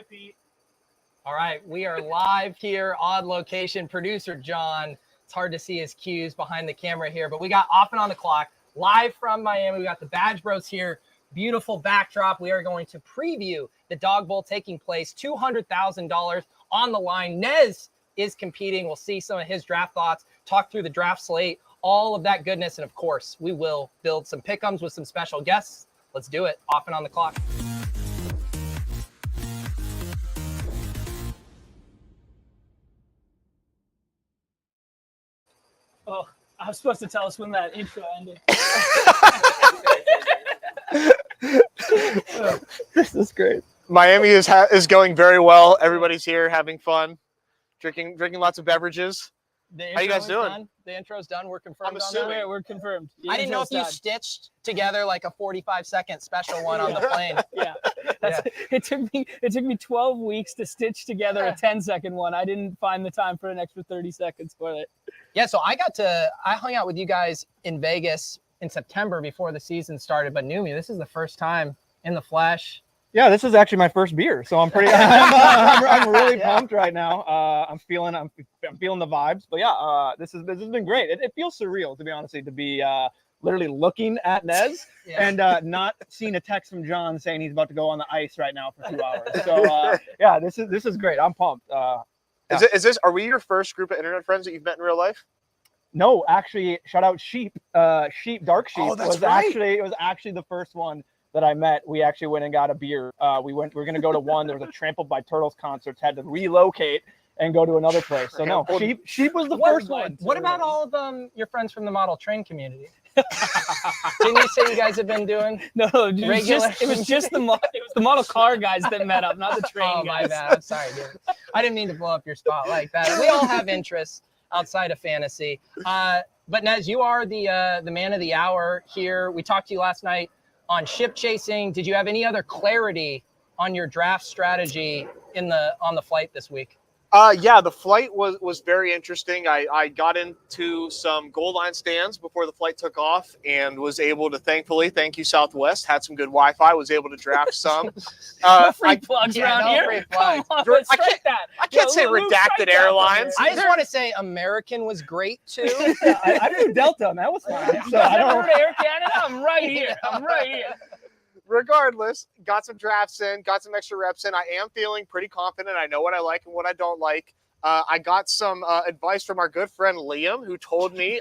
Hi, Pete. All right, we are live here on location. Producer John, it's hard to see his cues behind the camera here, but we got Off and On the Clock live from Miami. We got the BadgeBros here. Beautiful backdrop. We are going to preview the Dog Bowl taking place. $200,000 on the line. Nez is competing. We'll see some of his draft thoughts, talk through the draft slate, all of that goodness. And of course, we will build some pick'ems with some special guests. Let's do it. Off and On the Clock. Oh, I was supposed to tell us when that intro ended. This is great. Miami is going very well. Everybody's here having fun, drinking lots of beverages. How you guys doing? Done. The intro's done. We're confirmed. I'm assuming. Yeah, we're confirmed. I didn't know if you stitched together like a 45-second special one on the plane. Yeah. It took me 12 weeks to stitch together a 10-second one. I didn't find the time for an extra 30 seconds for it. Yeah, so I hung out with you guys in Vegas in September before the season started. But Neumy, this is the first time in the flesh. Yeah, this is actually my first beer, so I'm pretty. I'm really pumped right now. I'm feeling the vibes. But yeah, this has been great. It feels surreal, to be honest, to be literally looking at Nez and not seeing a text from John saying he's about to go on the ice right now for 2 hours. So yeah, this is great. I'm pumped. Are we your first group of internet friends that you've met in real life? No, actually, shout out Sheep. Dark Sheep Oh, that's was right. actually the first one that I met. We actually went and got a beer. We were going to go to one. There was a Trampled by Turtles concert. Had to relocate and go to another place. So no, Sheep was the first one. What about all of your friends from the model train community? Didn't you say you guys have been doing? No, it was just the model car guys that met up, not the train Oh, guys. my bad. I'm sorry, dude. I didn't mean to blow up your spot like that. We all have interests outside of fantasy. But Nez, you are the man of the hour here. We talked to you last night on ship chasing. Did you have any other clarity on your draft strategy on the flight this week? Yeah, the flight was very interesting. I got into some goal line stands before the flight took off and was able to, thankfully, thank you Southwest, had some good Wi-Fi, was able to draft some. No free plugs around here. Free plugs. Come on, I can't say Redacted Airlines. I just want to say American was great too. I flew Delta, and that was fine. So I've never heard of Air Canada. I'm right here. Regardless, got some drafts in, got some extra reps in. I am feeling pretty confident. I know what I like and what I don't like. I got some advice from our good friend Liam, who told me,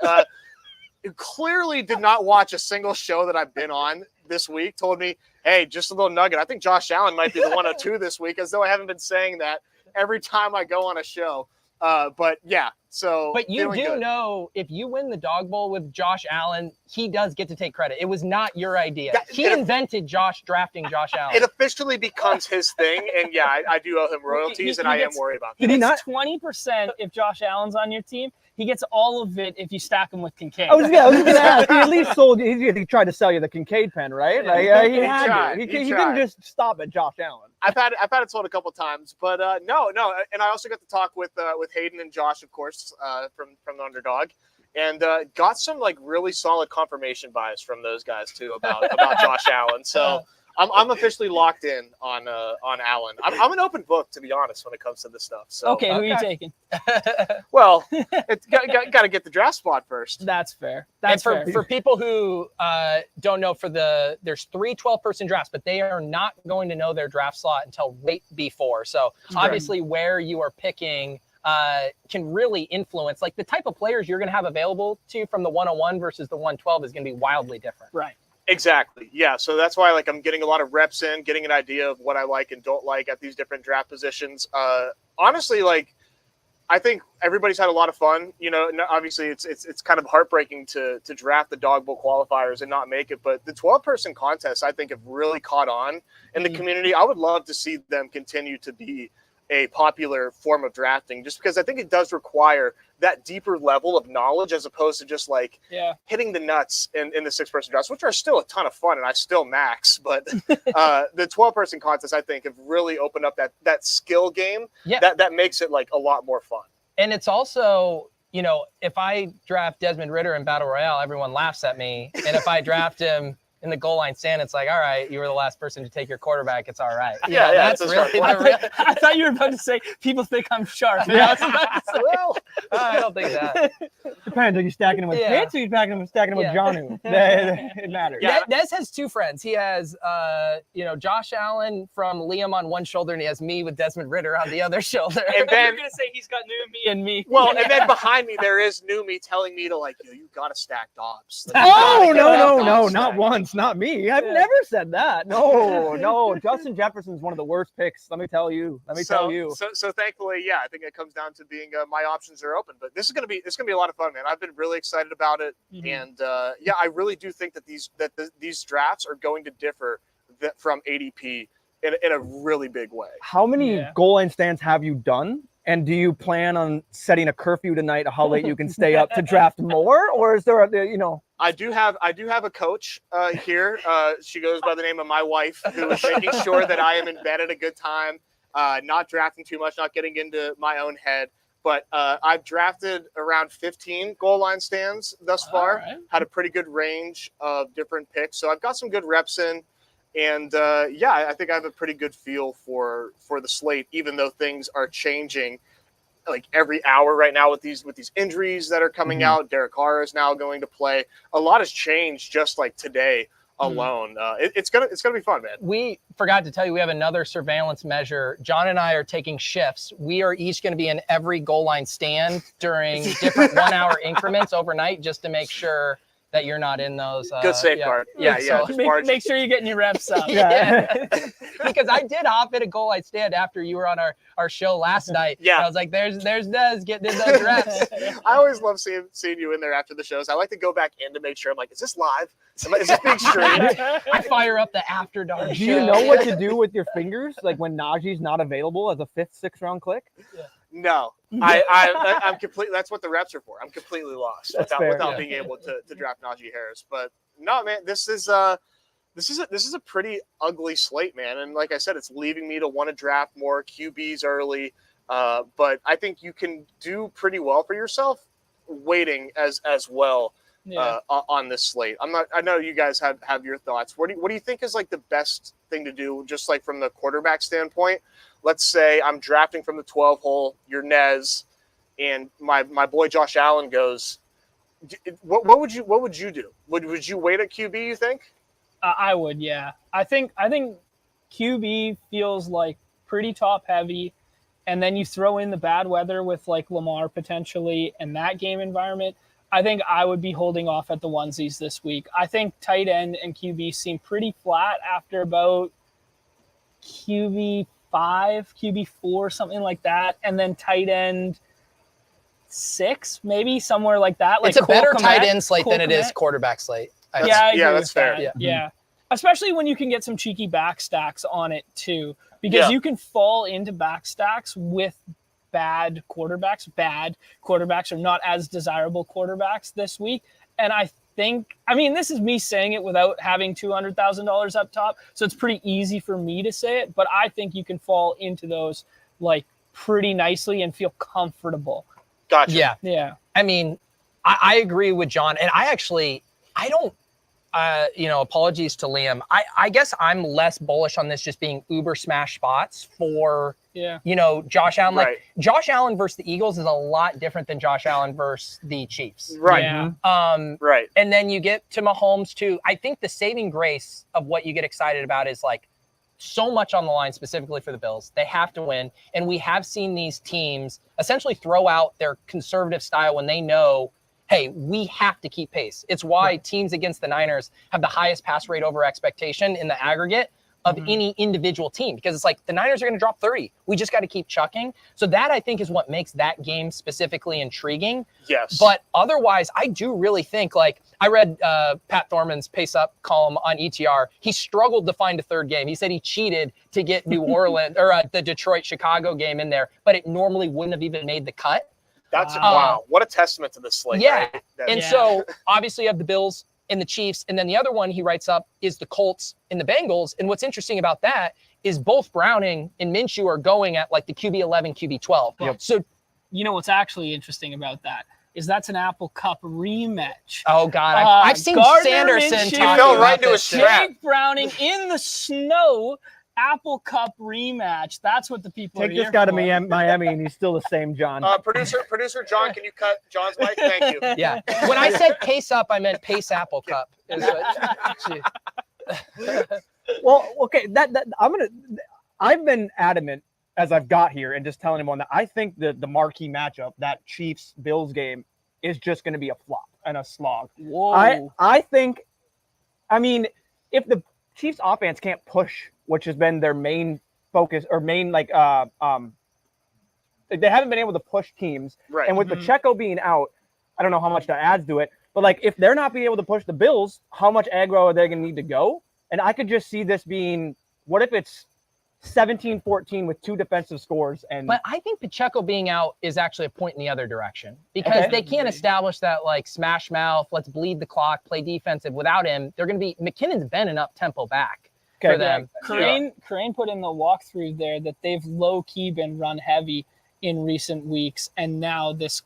who clearly did not watch a single show that I've been on this week, told me, hey, just a little nugget. I think Josh Allen might be the 102 this week, as though I haven't been saying that every time I go on a show. But yeah, so. But you do know, if you win the Dog Bowl with Josh Allen, he does get to take credit. It was not your idea. He invented drafting Josh Allen. It officially becomes his thing, and yeah, I do owe him royalties, and I am worried about that. He gets 20% if Josh Allen's on your team. He gets all of it if you stack him with Kincaid. I was going to ask. He at least sold. He tried to sell you the Kincaid pen, right? Like, he had to. He didn't just stop at Josh Allen. I've had it sold a couple times, but no, and I also got to talk with Hayden and Josh, of course, from the Underdog, and got some like really solid confirmation bias from those guys too about Josh Allen. So I'm officially locked in on Allen. I'm an open book, to be honest, when it comes to this stuff. So okay, who are you taking? Well, it's got to get the draft spot first. That's fair. For people who don't know, there's 3 12-person drafts, but they are not going to know their draft slot until right before. So obviously, where you are picking can really influence, like the type of players you're going to have available to from the 101 versus the 112 is going to be wildly different. Right. Exactly. Yeah. So that's why I'm getting a lot of reps in, getting an idea of what I like and don't like at these different draft positions. Honestly, I think everybody's had a lot of fun. You know, obviously it's kind of heartbreaking to draft the Dog Bowl qualifiers and not make it, but the 12-person contests I think have really caught on in the community. I would love to see them continue to be a popular form of drafting, just because I think it does require that deeper level of knowledge as opposed to just hitting the nuts in the 6-person drafts, which are still a ton of fun and I still max. But the 12-person contests, I think, have really opened up that skill game that makes it like a lot more fun. And it's also, you know, if I draft Desmond Ritter in Battle Royale, everyone laughs at me. And if I draft him in the goal line stand, it's like, all right, you were the last person to take your quarterback. It's all right. Yeah, that's it's really a the real. I thought you were about to say people think I'm sharp. Yeah. I was about to say, Well, I don't think that. Depends. Are you stacking him with Yeah. Pitts or you stacking him with Yeah. Janu? It matters. Yeah. Nez has two friends. He has, Josh Allen from Liam on one shoulder, and he has me with Desmond Ritter on the other shoulder. And then, you're gonna say he's got Neumy and me. well, and then behind me there is Neumy telling me to like, yo, you gotta stack Dobbs. Like, you Oh gotta get that no, Dobbs not stack. once, not me. I've never said that. No. Justin Jefferson's one of the worst picks. Let me tell you. So thankfully, yeah, I think it comes down to being my options are open. But this is gonna be a lot of fun, man. I've been really excited about it, and yeah, I really do think that these drafts are going to differ from ADP in a really big way. How many goal line stands have you done? And do you plan on setting a curfew tonight of how late you can stay up to draft more, or is there I do have a coach here. She goes by the name of my wife, who is making sure that I am in bed at a good time, not drafting too much, not getting into my own head. But I've drafted around 15 goal line stands thus far. Right. Had a pretty good range of different picks, so I've got some good reps in. And yeah, I think I have a pretty good feel for the slate, even though things are changing like every hour right now with these injuries that are coming out. Derek Carr is now going to play. A lot has changed just like today alone. It's gonna be fun, man. We forgot to tell you, we have another surveillance measure. John and I are taking shifts. We are each going to be in every goal line stand during different 1 hour increments overnight, just to make sure that you're not in those. Good safeguard. Yeah. So- just Make sure you're getting your reps up. Yeah. Because I did hop at a goal line stand after you were on our show last night. Yeah. And I was like, there's Nez getting in those reps. I always love seeing you in there after the shows. I like to go back in to make sure. I'm like, is this live? Is this being streamed? I fire up the after dark Do show. you know what to do with your fingers, like when Najee's not available as a 5th, 6th round click? No, I'm completely. That's what the reps are for. I'm completely lost That's fair. without being able to draft Najee Harris. But no, man, this is a pretty ugly slate, man. And like I said, it's leaving me to want to draft more QBs early. But I think you can do pretty well for yourself waiting as well on this slate. I know you guys have your thoughts. What do you think is like the best thing to do, just like from the quarterback standpoint? Let's say I'm drafting from the 12 hole, you're Nez, and my boy Josh Allen goes. What would you do? Would you wait at QB, you think? I would, yeah. I think QB feels like pretty top heavy, and then you throw in the bad weather with like Lamar potentially and that game environment. I think I would be holding off at the onesies this week. I think tight end and QB seem pretty flat after about QB 5, QB 4, something like that, and then tight end 6, maybe somewhere like that. Like it's a better Cole tight Kmet, end slate Cole than it is Kmet. quarterback slate. I That's fair. Yeah. Yeah. Especially when you can get some cheeky back stacks on it too, because you can fall into back stacks with bad quarterbacks. Bad quarterbacks are not as desirable quarterbacks this week. And I mean, this is me saying it without having $200,000 up top, so it's pretty easy for me to say it, but I think you can fall into those like pretty nicely and feel comfortable. Gotcha. Yeah. Yeah. I mean, I agree with John, and I don't, apologies to Liam. I guess I'm less bullish on this just being uber smash spots for, Josh Allen. Right. Like Josh Allen versus the Eagles is a lot different than Josh Allen versus the Chiefs. Right. Yeah. Right. And then you get to Mahomes too. I think the saving grace of what you get excited about is like so much on the line specifically for the Bills. They have to win. And we have seen these teams essentially throw out their conservative style when they know, hey, we have to keep pace. It's why teams against the Niners have the highest pass rate over expectation in the aggregate of any individual team, because it's like the Niners are going to drop 30. We just got to keep chucking. So that, I think, is what makes that game specifically intriguing. Yes. But otherwise, I do really think, like, I read Pat Thorman's Pace Up column on ETR. He struggled to find a third game. He said he cheated to get New Orleans or the Detroit-Chicago game in there, but it normally wouldn't have even made the cut. That's wow. What a testament to this slate. Yeah. Right? And so obviously you have the Bills and the Chiefs. And then the other one he writes up is the Colts and the Bengals. And what's interesting about that is both Browning and Minshew are going at like the QB 11, QB 12. Yep. So you know what's actually interesting about that? is that's an Apple Cup rematch. Oh God, I've seen Gardner Sanderson Minshew, talking fell about right into this a shit. trap. Jake Browning in the snow. Apple Cup rematch. That's what the people Take are this here guy to for. Miami, and he's still the same John. Producer John, can you cut John's mic? Thank you. Yeah. When I said pace up, I meant pace Apple Cup. Is what, Well, okay, I've been adamant as I've got here and just telling everyone that I think the marquee matchup, that Chiefs Bills game, is just going to be a flop and a slog. Whoa. I think, I mean, if the Chiefs offense can't push, which has been their main focus or main they haven't been able to push teams. Right. And with Pacheco being out, I don't know how much that adds to it, but like if they're not being able to push the Bills, how much aggro are they going to need to go? And I could just see this being, what if it's 17-14 with 2 defensive scores? But I think Pacheco being out is actually a point in the other direction because they can't establish that like smash mouth, let's bleed the clock, play defensive. Without him, they're going to be, McKinnon's been an up tempo back for them. Crane put in the walkthrough there that they've low key been run heavy in recent weeks, and now that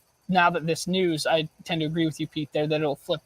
this news, I tend to agree with you, Pete, there that it'll flip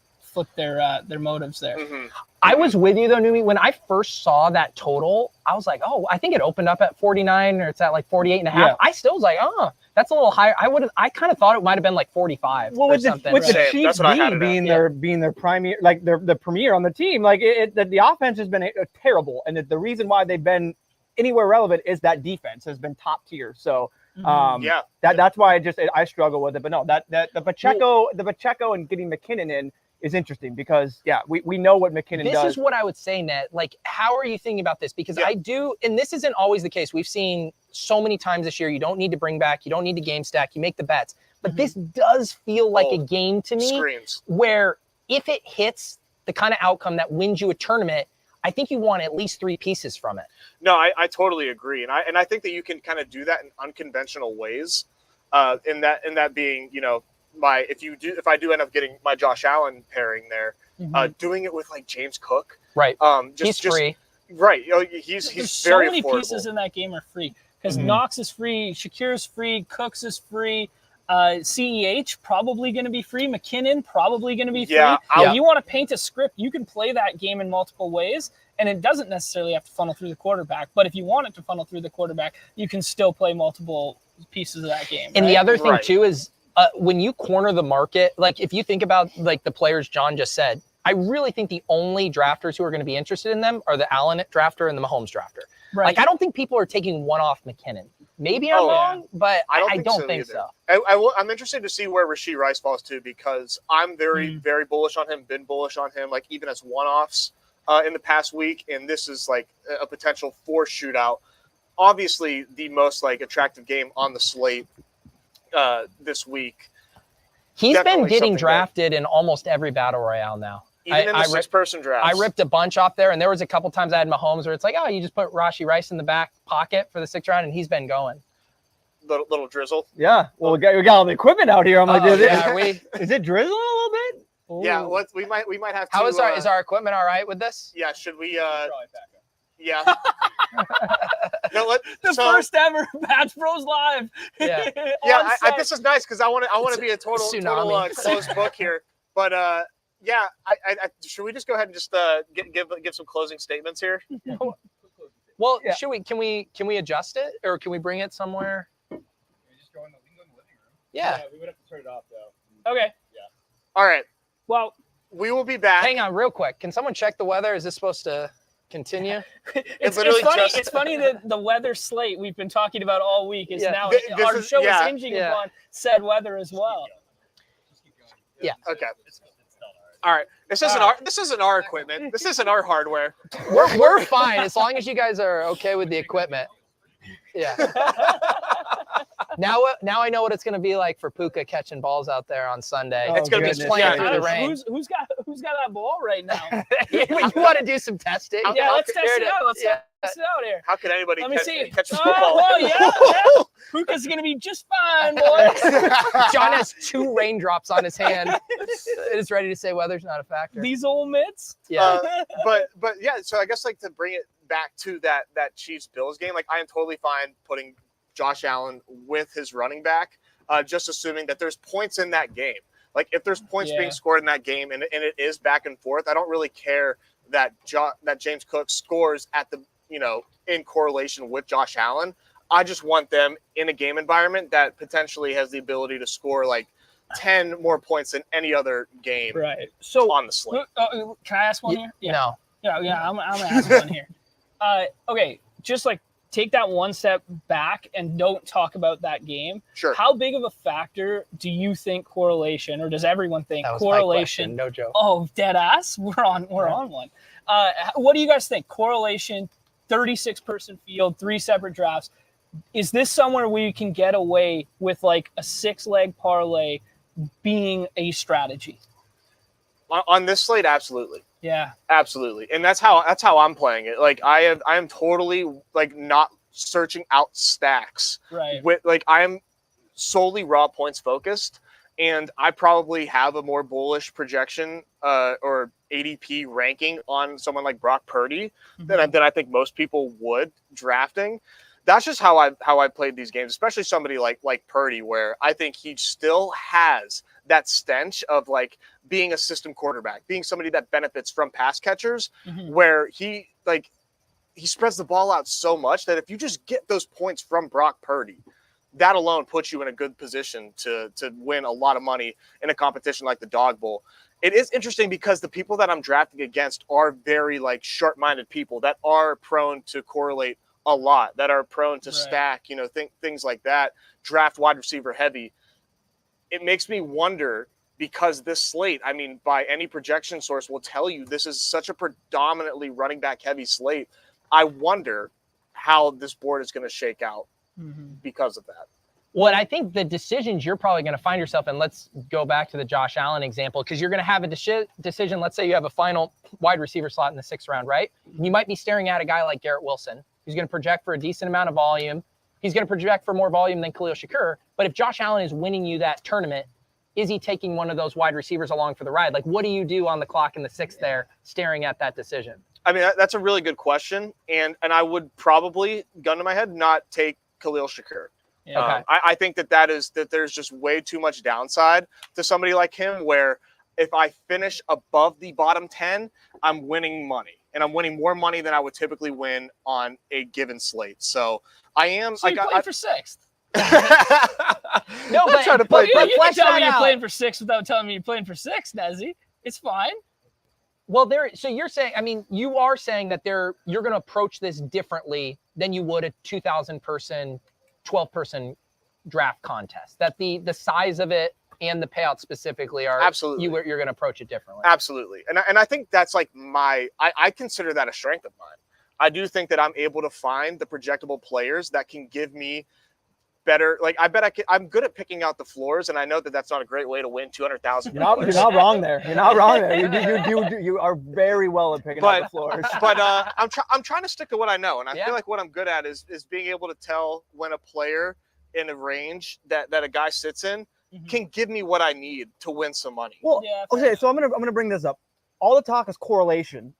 their motives there. Mm-hmm. I was with you though, Neumy. When I first saw that total, I was like, oh, I think it opened up at 49 or it's at like 48 and a half. Yeah. I still was like, oh, that's a little higher. I kind of thought it might have been like 45 Well, or with something. the Same. Chiefs That's what I had it being at. their premier, like the premier on the team, like the offense has been terrible, and the reason why they've been anywhere relevant is that defense has been top tier. So that's why I struggle with it. But no, the Pacheco and getting McKinnon in is interesting because we know what McKinnon does. This is what I would say, Ned. Like, how are you thinking about this? Because I do, and this isn't always the case. We've seen so many times this year, you don't need to bring back, you don't need to game stack, you make the bets. But this does feel like a game to me where if it hits the kind of outcome that wins you a tournament, I think you want at least 3 pieces from it. No, I totally agree. And I think that you can kind of do that in unconventional ways. In that being, you know, if I do end up getting my Josh Allen pairing there, doing it with like James Cook, right? He's free, right? You know, he's so very many affordable. pieces in that game are free because Knox is free, Shakir's free, Cooks is free, CEH probably going to be free, McKinnon probably going to be free. If you want to paint a script, you can play that game in multiple ways, and it doesn't necessarily have to funnel through the quarterback. But if you want it to funnel through the quarterback, you can still play multiple pieces of that game. And the other thing too is when you corner the market, like if you think about like the players John just said, I really think the only drafters who are going to be interested in them are the Allen drafter and the Mahomes drafter. Right. Like I don't think people are taking one off McKinnon. Maybe I'm wrong, but I don't think so. I'm interested to see where Rashee Rice falls too, because I'm very bullish on him. Been bullish on him, like even as one-offs in the past week, and this is like a potential 4 shootout. Obviously, the most like attractive game on the slate this week. He's Definitely been getting something drafted in almost every battle royale now. Even in the 6-person drafts. I ripped a bunch off there, and there was a couple times I had Mahomes where it's like, oh, you just put Rashee Rice in the back pocket for the 6th round, and he's been going. Little drizzle. Yeah. Well, we got all the equipment out here. I'm like, is it drizzling a little bit? Ooh. Yeah. We might have to. How is our equipment all right with this? Yeah. Should we? Yeah. First ever BadgeBros live. Yeah. This is nice because I want to be a total closed book here. But I should we just go ahead and just give some closing statements here? Well, should we? Can we adjust it, or can we bring it somewhere? We just go in the living room. Yeah. We would have to turn it off though. Okay. Yeah. All right. Well, we will be back. Hang on, real quick. Can someone check the weather? Is this supposed to continue? It's funny that the weather slate we've been talking about all week is now our show is hinging upon said weather as well. Yeah. Okay. All right. This isn't our equipment. This isn't our hardware. We're fine as long as you guys are okay with the equipment. Yeah. Now I know what it's going to be like for Puka catching balls out there on Sunday. It's going to be playing through the rain. Who's got that ball right now? You want to do some testing? Yeah, let's test it out. Let's test it out here. How could anybody catch a football? Oh, yeah. Puka's going to be just fine, boys. John has 2 raindrops on his hand. Is ready to say weather's not a factor. These old mitts. Yeah. But yeah, so I guess like to bring it back to that Chiefs Bills game, like I am totally fine putting Josh Allen with his running back. just assuming that there's points in that game. Like if there's points Yeah. being scored in that game and it is back and forth, I don't really care that that James Cook scores at the, in correlation with Josh Allen. I just want them in a game environment that potentially has the ability to score like 10 more points than any other game Right. So on the slate. can I ask one here? No. Yeah. I'm gonna ask one here. Okay, just like take that one step back and don't talk about that game. Sure. How big of a factor do you think correlation, or does everyone think That was my correlation? question, no joke. Oh, dead ass. We're on one. What do you guys think? Correlation, 36-person field, 3 separate drafts. Is this somewhere we can get away with like a 6-leg parlay being a strategy? On this slate, absolutely. Yeah. Absolutely. And that's how I'm playing it. Like I am totally like not searching out stacks. Right. With like I am solely raw points focused, and I probably have a more bullish projection or ADP ranking on someone like Brock Purdy than I think most people would drafting. That's just how I played these games, especially somebody like Purdy, where I think he still has that stench of like being a system quarterback, being somebody that benefits from pass catchers, where he spreads the ball out so much that if you just get those points from Brock Purdy, that alone puts you in a good position to win a lot of money in a competition like the Dawg Bowl. It is interesting because the people that I'm drafting against are very like sharp-minded people that are prone to correlate a lot, that are prone to stack, things like that, draft wide receiver heavy. It makes me wonder, because this slate, I mean, by any projection source will tell you this is such a predominantly running back heavy slate. I wonder how this board is going to shake out because of that. Well, I think the decisions you're probably going to find yourself in, let's go back to the Josh Allen example, because you're going to have a decision. Let's say you have a final wide receiver slot in the 6th round, right? And you might be staring at a guy like Garrett Wilson, who's going to project for a decent amount of volume. He's going to project for more volume than Khalil Shakur. But if Josh Allen is winning you that tournament, is he taking one of those wide receivers along for the ride? Like, what do you do on the clock in the 6th there, staring at that decision? I mean, that's a really good question. And I would probably, gun to my head, not take Khalil Shakur. Yeah. Okay. I think that there's just way too much downside to somebody like him, where if I finish above the bottom 10, I'm winning money, and I'm winning more money than I would typically win on a given slate. So I am. So you're playing for 6th. No, but trying to play. You can flesh tell that me you're out. playing for 6 without telling me you're playing for 6, Nezzy. It's fine. Well, so you're saying, I mean, you are saying that you're going to approach this differently than you would a 2,000-person, 12-person draft contest. That the size of it and the payout specifically are Absolutely. You're going to approach it differently. Absolutely. And I think that's like I consider that a strength of mine. I do think that I'm able to find the projectable players that can give me better. Like, I bet I'm good at picking out the floors, and I know that that's not a great way to win $200,000. You're not wrong there. You're not wrong there. You are very well at picking out the floors. But I'm trying to stick to what I know, and I Yeah. feel like what I'm good at is being able to tell when a player in a range that a guy sits in can give me what I need to win some money. Well, Yeah, fair okay, enough. so I'm gonna bring this up. All the talk is correlation.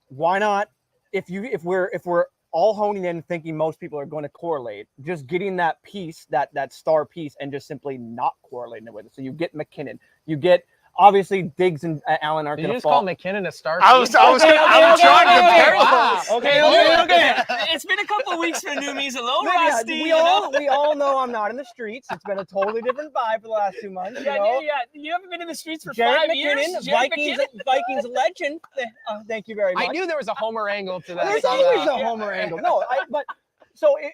Why not? If we're all honing in thinking most people are going to correlate, just getting that piece, that star piece, and just simply not correlating it with it. So you get McKinnon, you get obviously Diggs and Allen aren't Did you going to just fall. call McKinnon a star? I was trying to compare those. Okay. It's been a couple of weeks for Neumy2, a little Yeah, rusty. we all know I'm not in the streets. It's been a totally different vibe for the last 2 months. Yeah, you know? you haven't been in the streets for Jared 5 years. McKinnon, Jared Vikings legend. Thank you very much. I knew there was a Homer angle to that. There's always a Homer angle. No, but so it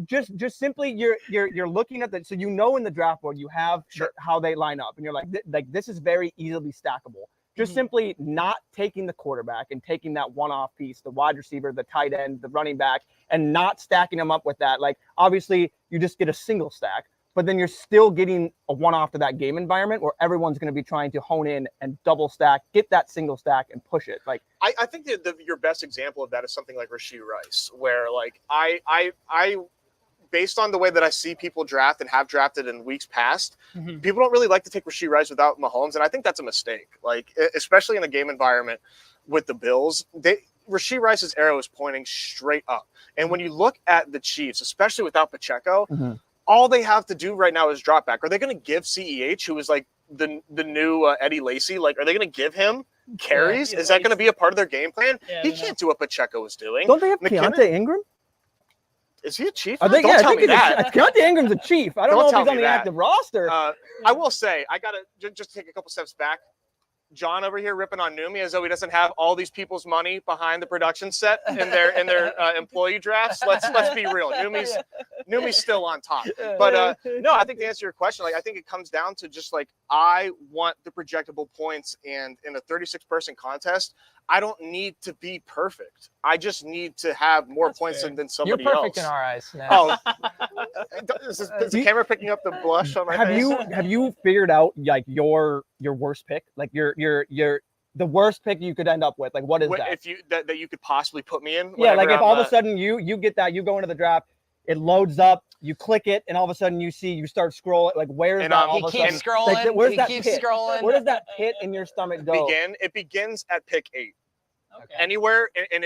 just simply you're looking at that. So in the draft board you have how they line up, and you're like this is very easily stackable. Just simply not taking the quarterback and taking that one-off piece, the wide receiver, the tight end, the running back, and not stacking them up with that. Like, obviously you just get a single stack, but then you're still getting a one-off to that game environment where everyone's going to be trying to hone in and double stack, get that single stack and push it. Like, I think that your best example of that is something like Rashee Rice, where like I based on the way that I see people draft and have drafted in weeks past, people don't really like to take Rashee Rice without Mahomes, and I think that's a mistake. Like, especially in a game environment with the Bills, Rashee Rice's arrow is pointing straight up. And when you look at the Chiefs, especially without Pacheco, all they have to do right now is drop back. Are they going to give CEH, who is like the new Eddie Lacy, like, are they going to give him carries? Is that going to be a part of their game plan? He can't do what Pacheco was doing. Don't they have Keontae Ingram? Is he a chief? I think, Don't tell me that. Keontae Ingram's a chief. I don't know if he's on the active roster. I will say, I got to just take a couple steps back. John over here ripping on Neumy as though he doesn't have all these people's money behind the production set in their employee drafts. Let's be real. Neumy's still on top. But no, I think to answer your question, like, I think it comes down to just like, I want the projectable points, and in a 36-person contest, I don't need to be perfect. I just need to have more points than somebody else. You're perfect in our eyes now. Is the camera picking up the blush on my face? Have you figured out like your worst pick? Like your the worst pick you could end up with? Like, what is that? If you that you could possibly put me in? Yeah, like if all of a sudden you get that, you go into the draft, it loads up, you click it, and all of a sudden you start scrolling. Like, where's that? All of a sudden, scrolling. Like, where's that keeps pit? scrolling. Where does that pit in your stomach go? It begins at pick 8. Okay. Anywhere, and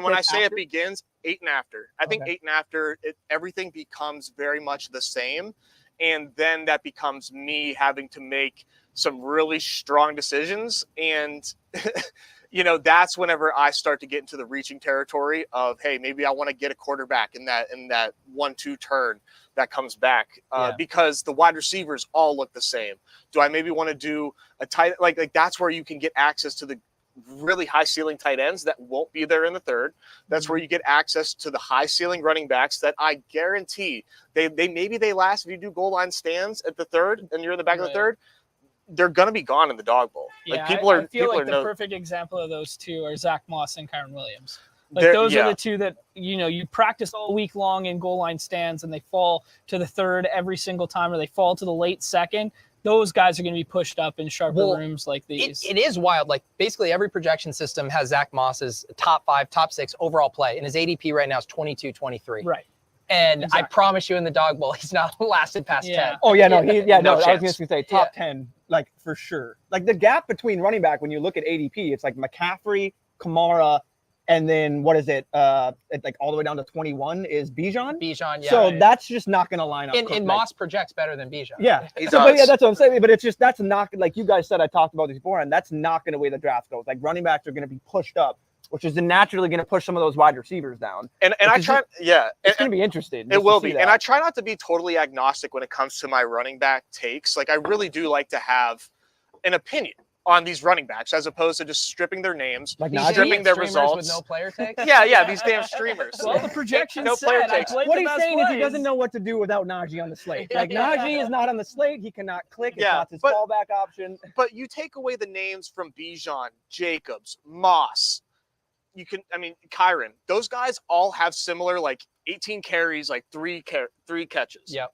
when I say after? it begins 8 and after, I think 8 and after, everything becomes very much the same, and then that becomes me having to make some really strong decisions, and that's whenever I start to get into the reaching territory of, hey, maybe I want to get a quarterback in that 1-2 turn that comes back, because the wide receivers all look the same. Do I maybe want to do a tight, like that's where you can get access to the really high ceiling tight ends that won't be there in the 3rd. That's where you get access to the high ceiling running backs that I guarantee they maybe last if you do goal line stands at the 3rd and you're in the back of the 3rd, they're gonna be gone in the dog bowl. Like, I feel like the perfect example of those two are Zach Moss and Kyron Williams. Like, those are the two that you practice all week long in goal line stands, and they fall to the 3rd every single time, or they fall to the late 2nd. Those guys are going to be pushed up in sharper rooms like these. It is wild. Like, basically every projection system has Zach Moss's top 5, top 6 overall play, and his ADP right now is 22-23. Right. And I promise you, in the dog bowl, he's not lasted past 10. Oh yeah, no, I was chance. going to say top 10, like, for sure. Like, the gap between running back when you look at ADP, it's like McCaffrey, Kamara, and then what is it? Like all the way down to 21 is Bijan. Bijan, yeah. So that's just not going to line up. And Moss projects better than Bijan. Yeah, he does. But yeah, that's what I'm saying. But it's just, that's not, like you guys said, I talked about this before, and that's not going to way the draft goes. Like, running backs are going to be pushed up, which is naturally going to push some of those wide receivers down. And I try, it's going to be interesting. It will be, and I try not to be totally agnostic when it comes to my running back takes. Like, I really do like to have an opinion on these running backs, as opposed to just stripping their names, like stripping their results with no player takes. Yeah, these damn streamers. Well, the projections no said, player takes. What he's saying is he doesn't know what to do without Najee on the slate. Like, Najee is not on the slate. He cannot click. It's not his fallback option. But you take away the names from Bijan, Jacobs, Moss. Kyron. Those guys all have similar, like, 18 carries, like 3 catches. Yep.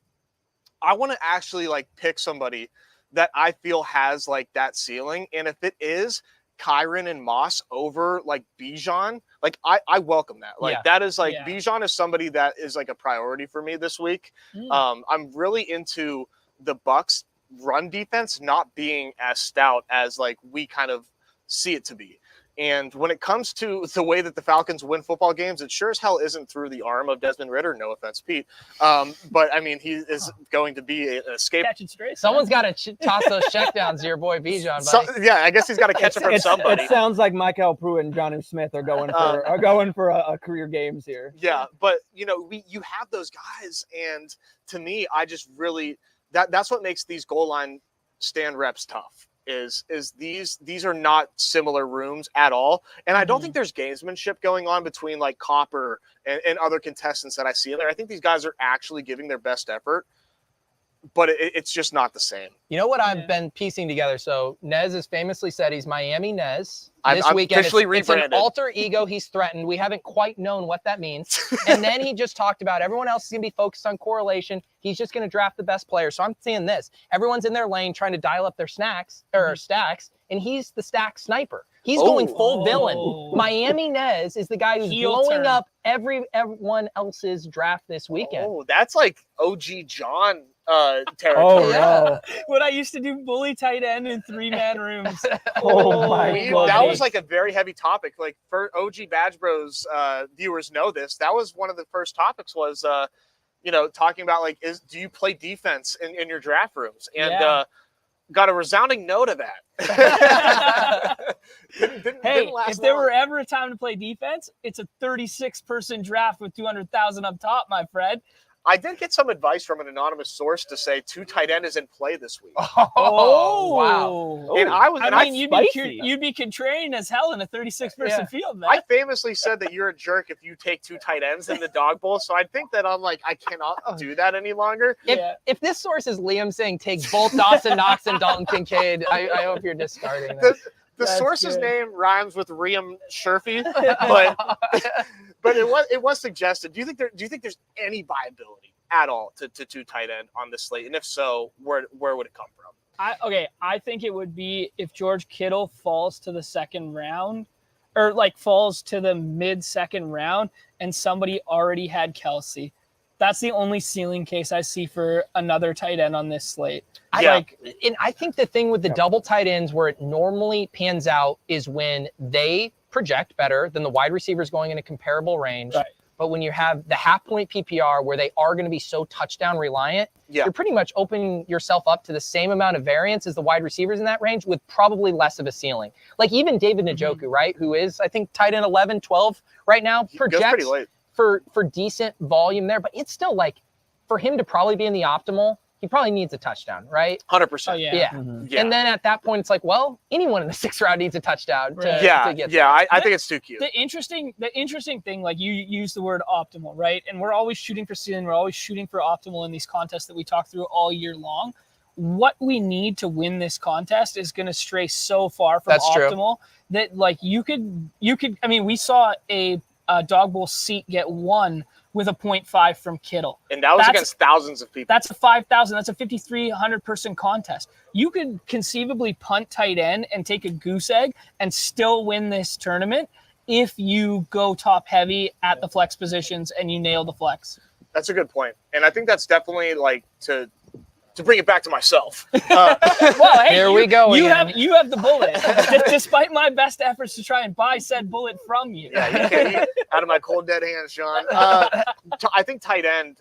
I want to actually, like, pick somebody that I feel has, like, that ceiling. And if it is Kyron and Moss over, like, Bijan, like, I welcome that. Like, that is, like, Bijan is somebody that is, like, a priority for me this week. I'm really into the Bucs run defense not being as stout as, like, we kind of see it to be. And when it comes to the way that the Falcons win football games, it sure as hell isn't through the arm of Desmond Ritter. No offense, Pete. But I mean, he is going to be an escape. Catch it straight. Someone's got to toss those checkdowns to your boy Bijan. I guess he's got to catch it from somebody. It sounds like Michael Pruitt and Jonnu Smith are going for a career games here. Yeah, but you have those guys, and to me, I just really that's what makes these goal line stand reps tough. Is these are not similar rooms at all, and I don't think there's gamesmanship going on between, like, Copper and other contestants that I see in there. I think these guys are actually giving their best effort, but it's just not the same. You know what I've been piecing together? So Nez has famously said he's Miami Nez. This I'm weekend, officially it's an rebranded. alter ego. He's threatened. We haven't quite known what that means. And then he just talked about everyone else is going to be focused on correlation. He's just going to draft the best player. So I'm seeing this. Everyone's in their lane trying to dial up their stacks, and he's the stack sniper. He's going full villain. Miami Nez is the guy who's blowing up everyone else's draft this weekend. Oh, that's like OG John territory. No. When I used to do bully tight end in 3-man rooms. Oh my God. That was like a very heavy topic. Like, for OG BadgeBros viewers know this. That was one of the first topics was talking about like, do you play defense in your draft rooms? And Yeah. got a resounding no to that. didn't last if there long. were ever a time to play defense, it's a 36-person draft with 200,000 up top, my friend. I did get some advice from an anonymous source to say 2 tight end is in play this week. Oh, wow. And you'd be contrarian as hell in a 36-person field, man. I famously said that you're a jerk if you take 2 tight ends in the dog bowl. So I think that I'm like, I cannot do that any longer. If this source is Liam saying take both Dawson Knox and Dalton Kincaid, I hope you're discarding that. The source's name rhymes with Liam Sherfy, but it was suggested. Do you think there's any viability at all to 2 tight end on this slate? And if so, where would it come from? I think it would be if George Kittle falls to the second round, or like falls to the mid-second round, and somebody already had Kelsey. That's the only ceiling case I see for another tight end on this slate. And I think the thing with the double tight ends where it normally pans out is when they project better than the wide receivers going in a comparable range. Right. But when you have the half point PPR where they are going to be so touchdown reliant, you're pretty much opening yourself up to the same amount of variance as the wide receivers in that range with probably less of a ceiling. Like even David Njoku, right, who is, I think, tight end 11, 12 right now, projects pretty late. For decent volume there. But it's still like, for him to probably be in the optimal, he probably needs a touchdown, right? 100%. Yeah. And then at that point, it's like, well, anyone in the 6th round needs a touchdown to get there. I think it's too cute. The interesting thing, like you use the word optimal, right? And we're always shooting for ceiling. We're always shooting for optimal in these contests that we talk through all year long. What we need to win this contest is going to stray so far from optimal that like you could, I mean, we saw a dog bowl seat get won with a 0.5 from Kittle. And that was against thousands of people. That's a 5,000. That's a 5,300 person contest. You could conceivably punt tight end and take a goose egg and still win this tournament if you go top heavy at the flex positions and you nail the flex. That's a good point. And I think that's definitely like to bring it back to myself. Well, hey, here we go. You have the bullet, despite my best efforts to try and buy said bullet from you. Yeah, you can't eat out of my cold dead hands, Sean. I think tight end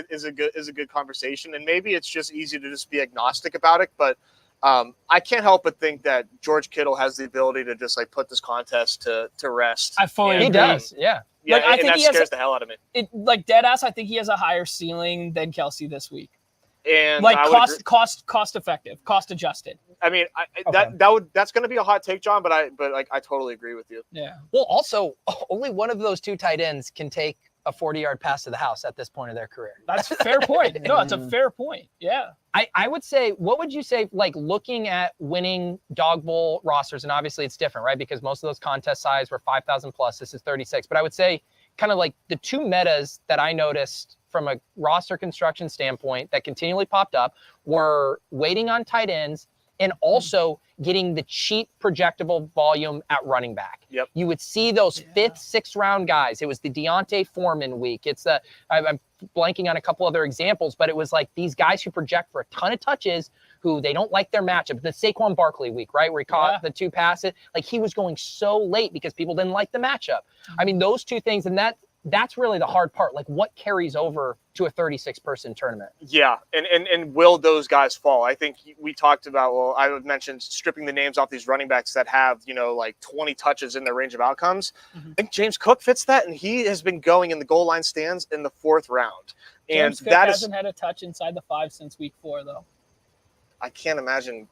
is a good conversation, and maybe it's just easy to just be agnostic about it. But I can't help but think that George Kittle has the ability to just like put this contest to rest. I fully agree. He does, yeah. Yeah, like, I think that scares the hell out of me. Like dead ass, I think he has a higher ceiling than Kelsey this week. And like cost effective, cost adjusted. I mean, that's going to be a hot take, John, but I totally agree with you. Yeah. Well, also, only one of those 2 tight ends can take a 40-yard pass to the house at this point of their career. That's a fair point. No, it's a fair point. Yeah. I would say, what would you say, like looking at winning dog bowl rosters, and obviously it's different, right? Because most of those contest size were 5,000 plus. This is 36. But I would say kind of like the 2 metas that I noticed from a roster construction standpoint that continually popped up were waiting on tight ends and also getting the cheap projectable volume at running back. Yep. You would see those 5th, 6th round guys. It was the Deontay Foreman week. It's I'm blanking on a couple other examples, but it was like these guys who project for a ton of touches who they don't like their matchup. The Saquon Barkley week, right? Where he caught the 2 passes. Like he was going so late because people didn't like the matchup. I mean, those 2 things, and that's really the hard part. Like what carries over to a 36-person tournament? Yeah. And will those guys fall? I think we talked about, well, I mentioned stripping the names off these running backs that have, like 20 touches in their range of outcomes. Mm-hmm. I think James Cook fits that. And he has been going in the goal line stands in the 4th round. James And Cook hasn't had a touch inside the 5 since week 4 though. I can't imagine.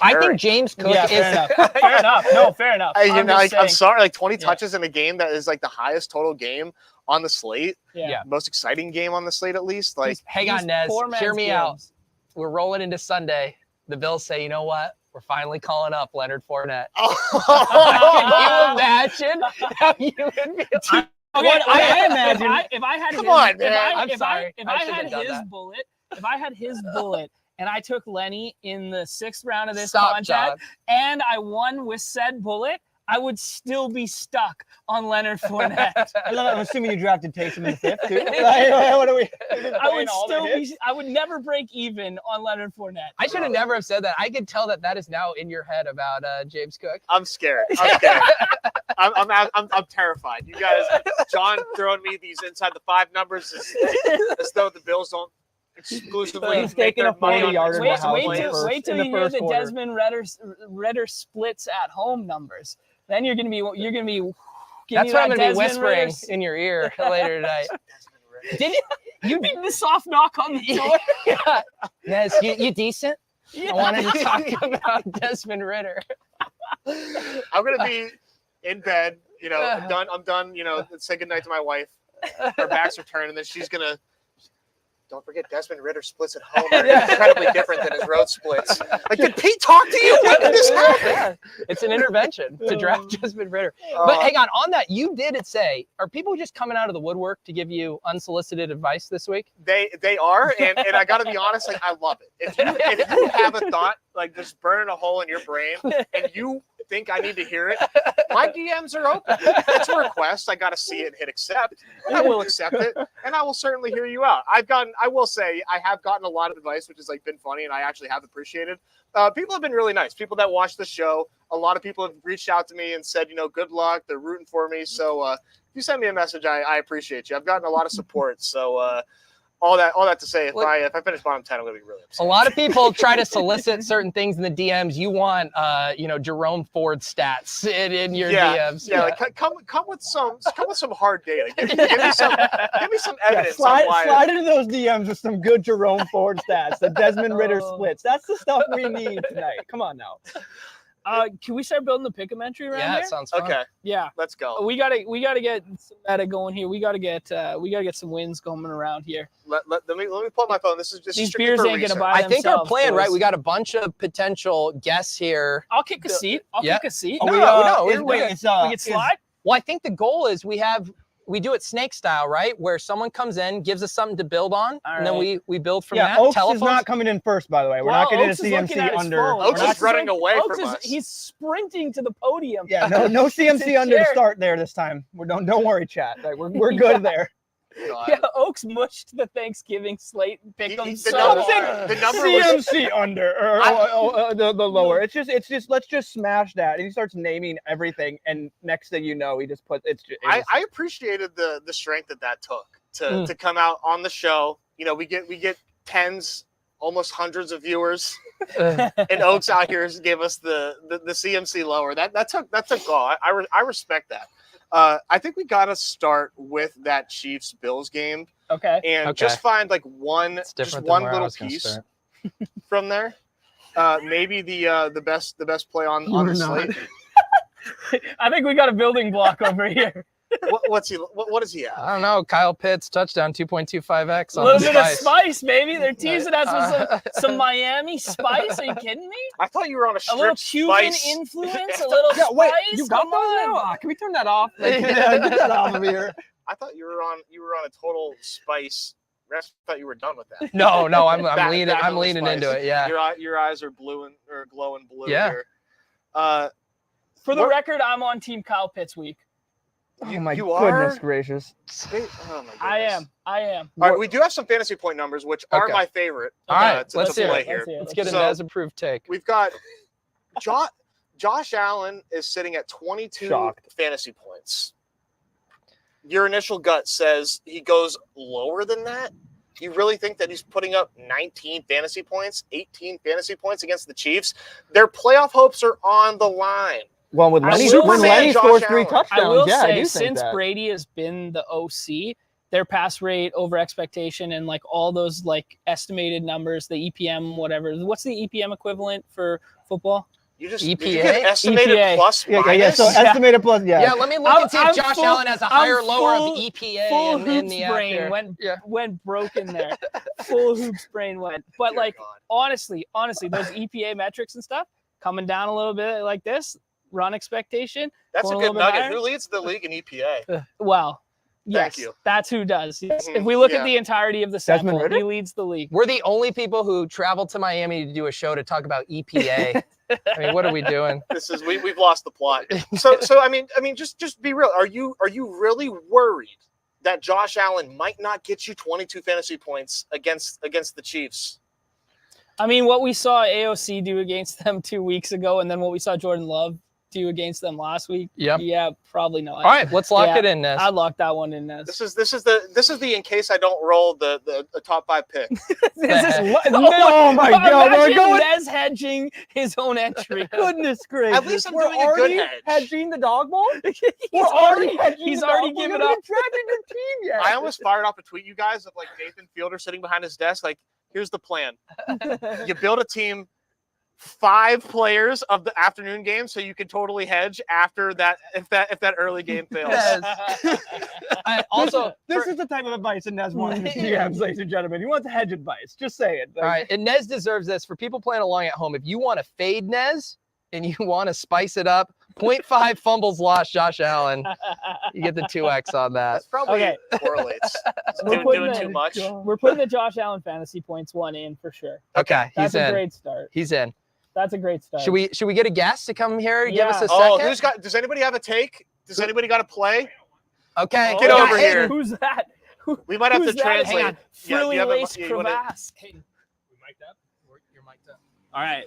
I think James Cook is fair enough. No, fair enough. I'm sorry, like 20 touches in a game that is like the highest total game on the slate. Yeah. Most exciting game on the slate, at least. Like, hang on, Nez. Hear me out. We're rolling into Sunday. The Bills say, you know what? We're finally calling up Leonard Fournette. Can you imagine how you would be? I imagine if I had Come on, man. I'm sorry. If I had his bullet and I took Lenny in the 6th round of this contest and I won with said bullet, I would still be stuck on Leonard Fournette. I'm assuming you drafted Taysom in the 5th too. What are we? I would never break even on Leonard Fournette. I should have never have said that. I could tell that is now in your head about James Cook. I'm scared. I'm terrified. You guys, John throwing me these inside the 5 numbers as though the Bills don't exclusively He's make taking their a money 40 on yarder explosive to the house plays. Wait till in the you hear first the quarter. Desmond Ritter splits at home numbers. Then you're gonna be That's what I'm going to be Desmond whispering Ritter's- in your ear later tonight. Did you did the soft knock on the door? Yeah. Nez, you decent? Yeah. I wanted to talk about Desmond Ritter. I'm gonna be in bed. You know, I'm done. You know, say goodnight to my wife. Our backs are turned, and then she's gonna. Don't forget, Desmond Ritter splits at home are incredibly different than his road splits. Like, did Pete talk to you? When did this happen? Yeah. It's an intervention to draft Desmond Ritter. But hang on that, you did say, are people just coming out of the woodwork to give you unsolicited advice this week? They are, and I got to be honest, like, I love it. If you have a thought, like, just burning a hole in your brain, and you think I need to hear it, my DMs are open. It's a request. I got to see it and hit accept. I will accept it, and I will certainly hear you out. I will say, I have gotten a lot of advice, which has like been funny, and I actually have appreciated. People have been really nice. People that watch the show, a lot of people have reached out to me and said, you know, good luck. They're rooting for me. So if you send me a message, I appreciate you. I've gotten a lot of support. So all that to say, if I finish bottom 10, I'm gonna be really upset. A lot of people try to solicit certain things in the DMs. You want, Jerome Ford stats in your DMs. Yeah, like come with some hard data. Give me some evidence. Slide into those DMs with some good Jerome Ford stats. The Desmond Ritter splits. That's the stuff we need tonight. Come on now. Can we start building the pick-em-entry around Yeah, here? it sounds fun. Okay, Yeah. let's go. We gotta get some meta going here. We gotta get some wins going around here. Let me pull up my phone. This is These strictly beers for ain't gonna research. buy I think our themselves, plan, right? boys. We got a bunch of potential guests here. I'll kick a seat. I'll Yeah. kick a seat. Oh, no, we we can slide. Well, I think the goal is we do it snake style, right? Where someone comes in, gives us something to build on, and then we build from that. Oaks Telephones. is not coming in first, by the way. We're not getting a Oaks is looking CMC at his under. phone. Oaks is running away Oaks from is, us. He's sprinting to the podium. Yeah, no CMC It's a under to chair. start there this time. Don't worry, chat. Like, we're good there. God. Yeah, Oaks mushed the Thanksgiving slate and picked them The so number- hard. the number was CMC under or the lower. It's just let's just smash that. And he starts naming everything, and next thing you know, he just puts I appreciated the strength that took to come out on the show. You know, we get tens, almost hundreds of viewers, and Oaks out here gave us the CMC lower. That took all. I respect that. I think we got to start with that Chiefs Bills game. Okay. And just find like one little piece from there. Maybe the best play on the slate. I think we got a building block over here. What is he at? I don't know. Kyle Pitts touchdown 2.25x. A on little the bit of spice. spice, baby. They're teasing us with some Miami spice. Are you kidding me? I thought you were on a A strip little Cuban spice. influence, a little spice. wait, you got Come those on. now? Can we turn that off? Like, get that off of here. I thought you were on a total spice. I thought you were done with that. No, I'm Back leaning. on I'm the leaning spice. into it. Yeah. Your eyes are glowing blue. Yeah. Here. For the What- record, I'm on Team Kyle Pitts week. Oh my you goodness are? gracious. Oh my goodness. I am. All right, we do have some fantasy point numbers, which are Okay. my favorite. All right, to let's hear play it. here. Let's get a So- Nez approved take. We've got Josh Allen is sitting at 22 Shocked. fantasy points. Your initial gut says he goes lower than that? You really think that he's putting up 19 fantasy points, 18 fantasy points against the Chiefs? Their playoff hopes are on the line. Well, when I Lenny, will when say Lenny Josh scores 3 Allen. touchdowns, I will yeah, I say, do think since that. Brady has been the OC, their pass rate over expectation and like all those like estimated numbers, the EPM, whatever. What's the EPM equivalent for football? You just EPA? did you get estimated EPA. plus Yeah, minus? so estimated plus, Yeah, let me look and see if I'm Josh full- Allen has a I'm higher or lower full- of EPA Full in hoops the app brain here. went broken there. Full hoops brain went. But Dear like God. honestly, those EPA metrics and stuff coming down a little bit like this, run expectation. That's a going a good little bit nugget. higher. Who leads the league in EPA? Well, Thank yes, you. that's who does. Yes. Mhm, If we look yeah. at the entirety of the Desmond sample, Ritter? he leads the league. We're the only people who traveled to Miami to do a show to talk about EPA. I mean, what are we doing? This is we've lost the plot. So I mean, just be real. Are you really worried that Josh Allen might not get you 22 fantasy points against the Chiefs? I mean, what we saw AOC do against them 2 weeks ago, and then what we saw Jordan Love do against them last week. Yep. Yeah, probably not. All right, let's lock Yeah, it in, Nez. I locked that one in, Nez. This is the in case I don't roll the top 5 pick. Oh my God, we're Imagine going- Nez hedging his own entry. Goodness gracious. At least I'm We're doing a good already hedge. hedging the dog ball? He's already given up. drafted your team yet. I almost fired off a tweet, you guys, of like Nathan Fielder sitting behind his desk. Like, here's the plan: you build a team, 5 players of the afternoon game, so you can totally hedge after that if that early game fails. Nez. Also, This is the type of advice that Nez wants his GMs, ladies and gentlemen. He wants hedge advice. Just say it. all right, and Nez deserves this. For people playing along at home, if you want to fade Nez and you want to spice it up, 0.5 fumbles lost Josh Allen. You get the 2x on that. That's probably Okay. correlates. We're Doing putting too much. We're putting the Josh Allen fantasy points 1 in for sure. Okay, That's he's a in. great start. He's in. That's a great start. Should we get a guest to come here and give us a Oh, second? does anybody have a take? Does anybody got a play? Okay, Get we got over Hayden. here. Who's that? We might have to Who's that? translate. Hang on. Yeah, do Frilly you have a- lace yeah, you wanna- crevasse. We mic'd up? You're mic'd up. All right.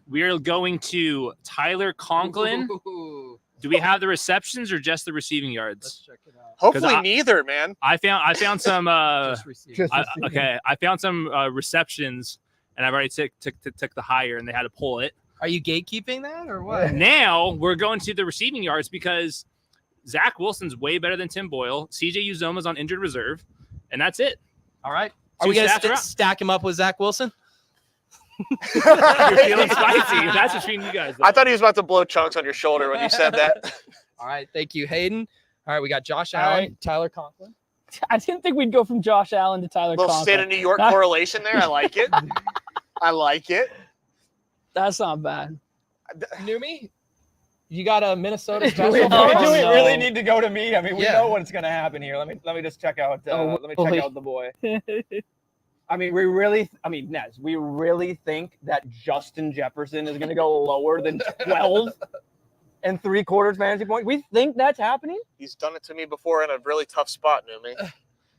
We're going to Tyler Conklin. Ooh, Do we have the receptions or just the receiving let's yards? check it out. Hopefully I- neither, man. I found some Just received. I found some receptions, and I've already took the higher, and they had to pull it. Are you gatekeeping that or what? Now we're going to the receiving yards because Zach Wilson's way better than Tim Boyle. CJ Uzoma's on injured reserve, and that's it. All right. Are Two we going stacked to around. stack him up with Zach Wilson? You're feeling spicy. That's between you guys. I thought he was about to blow chunks on your shoulder when you said that. All right. Thank you, Hayden. All right. We got Josh All Allen, right. Tyler Conklin. I didn't think we'd go from Josh Allen to Tyler Little state of Conklin. New York correlation there. I like it. I like it. That's not bad. Neumy, you got a Minnesota Do special? we, Oh, do we no. really need to go to me? I mean, we Yeah. know what's going to happen here. Let me just check out. Oh, Let me check wait. out the boy. I mean, Nez, we really think that Justin Jefferson is going to go lower than 12 and 3/4 fantasy points? We think that's happening? He's done it to me before in a really tough spot, Numi.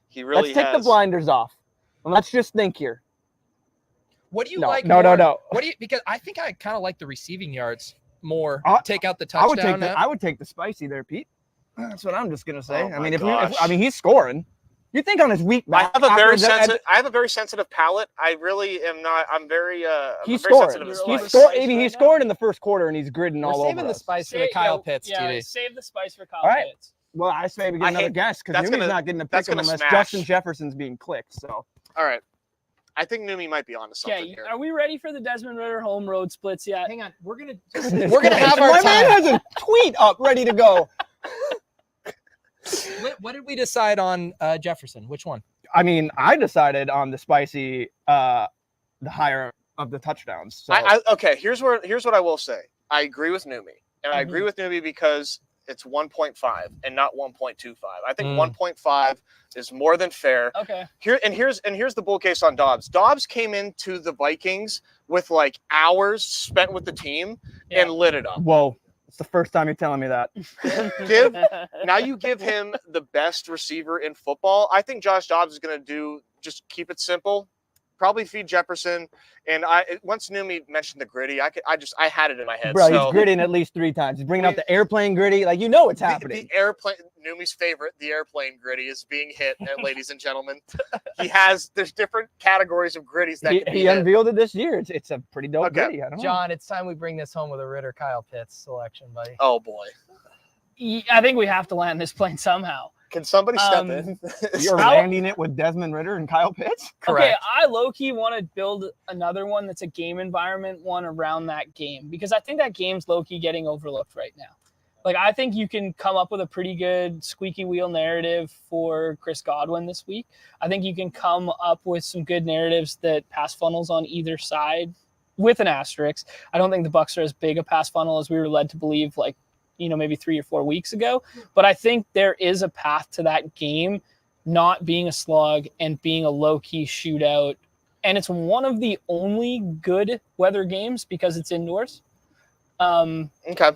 He really Let's take the has. blinders off. And let's just think here. What do you No, like? no, more? no. What do you? Because I think I kind of like the receiving yards more. I- Take out the I would touchdown. take now. I would take the spicy there, Pete. That's what I'm just gonna say. Oh I my mean, gosh. he's scoring. You think on his week I back? have a after very the- sensitive. I have a very sensitive palate. I really am not. I'm very. I'm He's very scoring. sensitive to You're He's spice. like- scored. He scored in the first quarter, and he's gridding We're all saving over the us. spice for the Kyle Pitts, TD. Save the spice for Kyle All right. Pitts. Well, I say we get I another hate- guess because that's Numi's gonna- not getting a pick that's him gonna unless smash. Justin Jefferson's being clicked. So All right. I think Numi might be onto something Okay, here. are we ready for the Desmond Ritter home road splits yet? Hang on, we're gonna Goodness we're gonna gracious. have our My time. man has a tweet up ready to go. What did we decide on Jefferson? Which one? I mean, I decided on the spicy, the higher of the touchdowns. So Okay, here's what I will say. I agree with Numi, and I agree with Numi because it's 1.5 and not 1.25. I think 1.5 is more than fair. Okay. Here's the bull case on Dobbs. Dobbs came into the Vikings with like hours spent with the team and lit it up. whoa, it's the first time you're telling me that. Now you give him the best receiver in football. I think Josh Dobbs is going to just keep it simple. Probably feed Jefferson, and once Numi mentioned the gritty, I had it in my head. Bro, so he's gritting at least 3 times. He's bringing out the airplane gritty. Like, you know it's happening. the airplane, Numi's favorite, the airplane gritty is being hit, ladies and gentlemen. There's different categories of gritties that can be He hit. unveiled it this year. It's a pretty dope Okay. gritty. I don't know. John, it's time we bring this home with a Ritter Kyle Pitts selection, buddy. Oh boy, I think we have to land this plane somehow. can somebody step Um, in? You're How- landing it with Desmond Ritter and Kyle Pitts? Okay, I low-key want to build another one that's a game environment one around that game because I think that game's low-key getting overlooked right now. Like, I think you can come up with a pretty good squeaky wheel narrative for Chris Godwin this week. I think you can come up with some good narratives that pass funnels on either side with an asterisk. I don't think the Bucs are as big a pass funnel as we were led to believe, like, maybe 3 or 4 weeks ago. But I think there is a path to that game not being a slug and being a low-key shootout. And it's one of the only good weather games because it's indoors. Okay.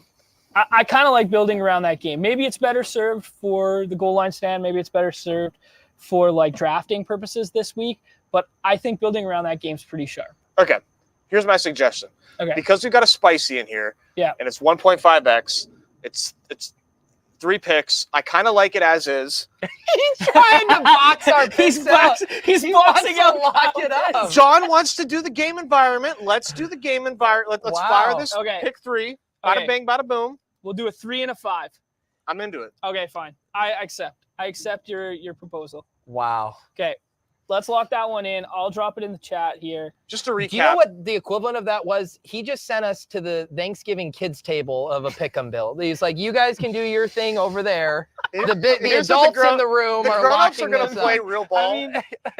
I kind of like building around that game. Maybe it's better served for the goal line stand. Maybe it's better served for like drafting purposes this week. But I think building around that game's pretty sharp. Okay. Here's my suggestion. Okay. Because we've got a spicy in here. Yeah. And it's 1.5x. It's 3 picks. I kind of like it as is. He's trying to box our picks out. He's He boxing wants out to lock it up. John wants to do the game environment. Let's do the game environment. Let's Wow. fire this Okay. pick 3. Bada Okay. bang, bada boom. We'll do a 3 and a 5. I'm into it. Okay, fine. I accept your proposal. Wow. Okay. Let's lock that one in. I'll drop it in the chat here. Just to recap. Do you know what the equivalent of that was? He just sent us to the Thanksgiving kids table of a pick'em build. He's like, you guys can do your thing over there. The Here's what adults grown- in the room The are grown-ups are locking going this to play up. real ball.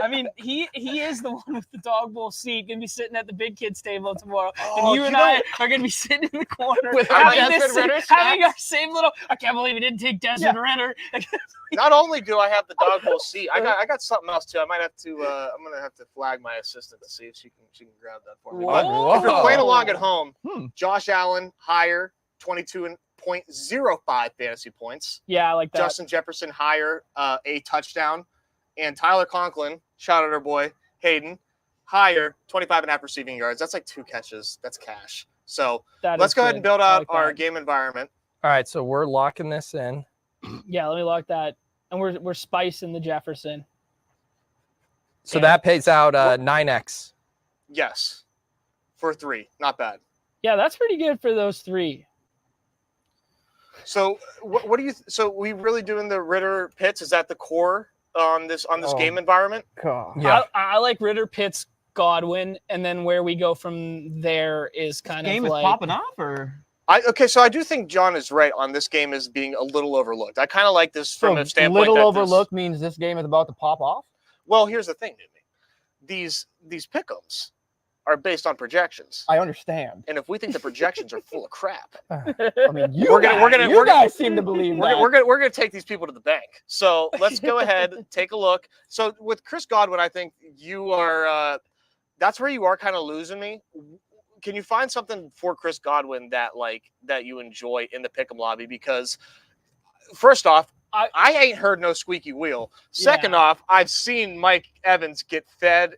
I mean, he is the one with the dog bowl seat, gonna be sitting at the big kids table tomorrow, Oh, and you and I are gonna be sitting in the corner With our having Desmond Ritter having our snacks. same little. I can't believe he didn't take Desmond Ritter. Not only do I have the dog bowl seat, I got something else too. I might have to. I'm gonna have to flag my assistant to see if she can grab that for me. But Whoa. if you're playing along at home, Hmm. Josh Allen higher, 22.05 fantasy points. Yeah, I like that. Justin Jefferson higher, a touchdown, and Tyler Conklin, shout out our boy Hayden, higher, 25.5 receiving yards. That's like 2 catches. That's cash. So That let's is go ahead good. and build I out like our that. game environment. All right, so we're locking this in. Yeah, let me lock that, and we're spicing the Jefferson. So Yeah. that pays out 9x. Yes, for 3, not bad. Yeah, that's pretty good for those 3. So what do you? So we really doing the Ritter Pitts? Is that the core on this Oh. game environment? God. Yeah. I like Ritter, Pitts, Godwin, and then where we go from there is kind Game of is like popping off, or Okay, so I do think John is right on this game as being a little overlooked. I kind of like this from a standpoint. little that overlooked means this game is about to pop off. Well, here's the thing, Newmy. These pick'ems are based on projections, I understand. and if we think the projections are full of crap, I mean, you We're gonna- you guys seem to believe that. we're gonna take these people to the bank. So let's go ahead, take a look. So with Chris Godwin, I think you are. That's where you are kind of losing me. Can you find something for Chris Godwin that you enjoy in the pick'em lobby? Because first off, I ain't heard no squeaky wheel. Second off, I've seen Mike Evans get fed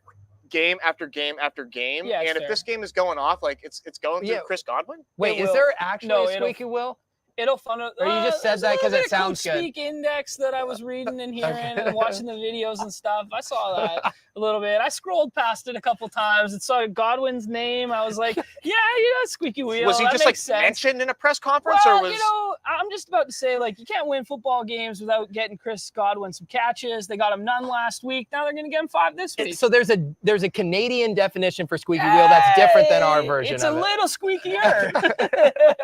game after game after game, Yeah, it's and if fair. this game is going off, like it's going through Yeah. Chris Godwin. Wait, It is will. there actually No, a squeaky wheel? it'll fun. Or you just said there's a that 'cause little it bit of sounds Coach good. Speak Index that I was reading and hearing Okay. and watching the videos and stuff. I saw that a little bit. I scrolled past it a couple times and saw Godwin's name. I was like, yeah, squeaky wheel. Was he that just like makes sense. mentioned in a press conference, Well, or was I'm just about to say, like, you can't win football games without getting Chris Godwin some catches. They got him none last week. Now they're going to get him 5 this week. So there's a Canadian definition for squeaky wheel that's different than our Hey, version It's of a it. little squeakier.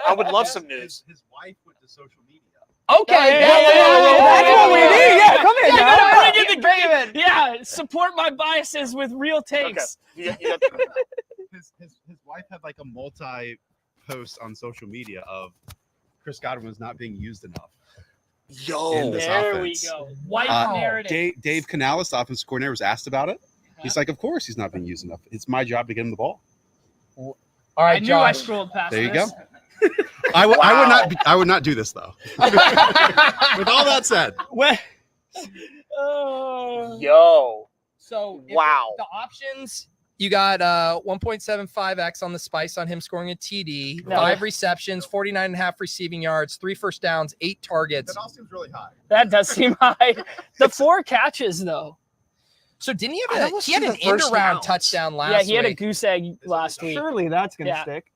I would love some news. His wife went to social media. Okay, Hey, that's what we need. Yeah, come in. Yeah, now. gotta bring in the Bring him in. Yeah, support my biases with real takes. You got- His wife had like a multi-post on social media of Chris Godwin was not being used enough. Yo, In this There offense. we go. White Wow. narrative. Dave Canales, the offensive coordinator, was asked about it. He's like, of course he's not being used enough. It's my job to get him the ball. All I right, knew I Josh. scrolled past There you this. I would Wow. not do this though. With all that said, Oh. yo, So Wow. the options, you got 1.75x on the spice on him scoring a TD, No. 5 receptions, 49.5 receiving yards, 3 first downs, 8 targets. that all seems really high. That does seem high. The 4 catches, though. So didn't he I have almost he had see an the first end around downs. touchdown last Yeah, he had a week? goose egg last week. Surely that's gonna Yeah. stick.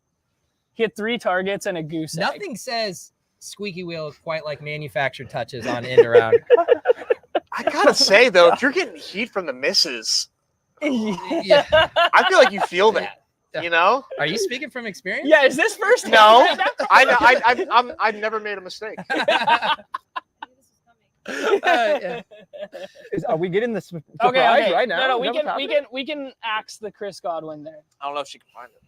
He had 3 targets and a goose egg. Nothing says squeaky wheel quite like manufactured touches on end around. I gotta say though, if you're getting heat from the misses, Yeah. I feel like you feel that. You know? Are you speaking from experience? Yeah, is this first? No, I've never made a mistake. Yeah. Are we getting the surprise Okay. right now? No, Is that what's happening? we can axe the Chris Godwin there. I don't know if she can find it.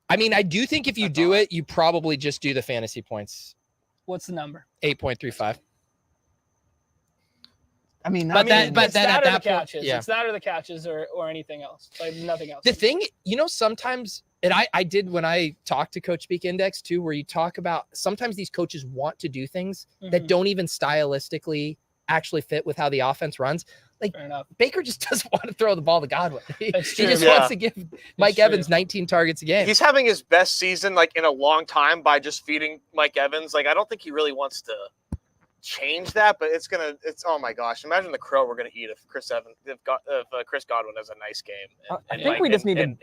I mean, I do think if you do it, you probably just do the fantasy points. What's the number? 8.35. I mean, But then It's at that or that the point, catches. yeah. It's that or the catches or anything else. Like nothing else. The thing, sometimes, and I did when I talked to Coach Speak Index too, where you talk about sometimes these coaches want to do things that Mhm. don't even stylistically actually fit with how the offense runs. Like Fair enough. Baker just doesn't want to throw the ball to Godwin. He That's just true. wants to give Mike true. Evans 19 targets a game. He's having his best season like in a long time by just feeding Mike Evans. Like I don't think he really wants to change that, but it's oh my gosh, imagine the crow we're gonna eat if Chris Godwin has a nice game. I think we just need to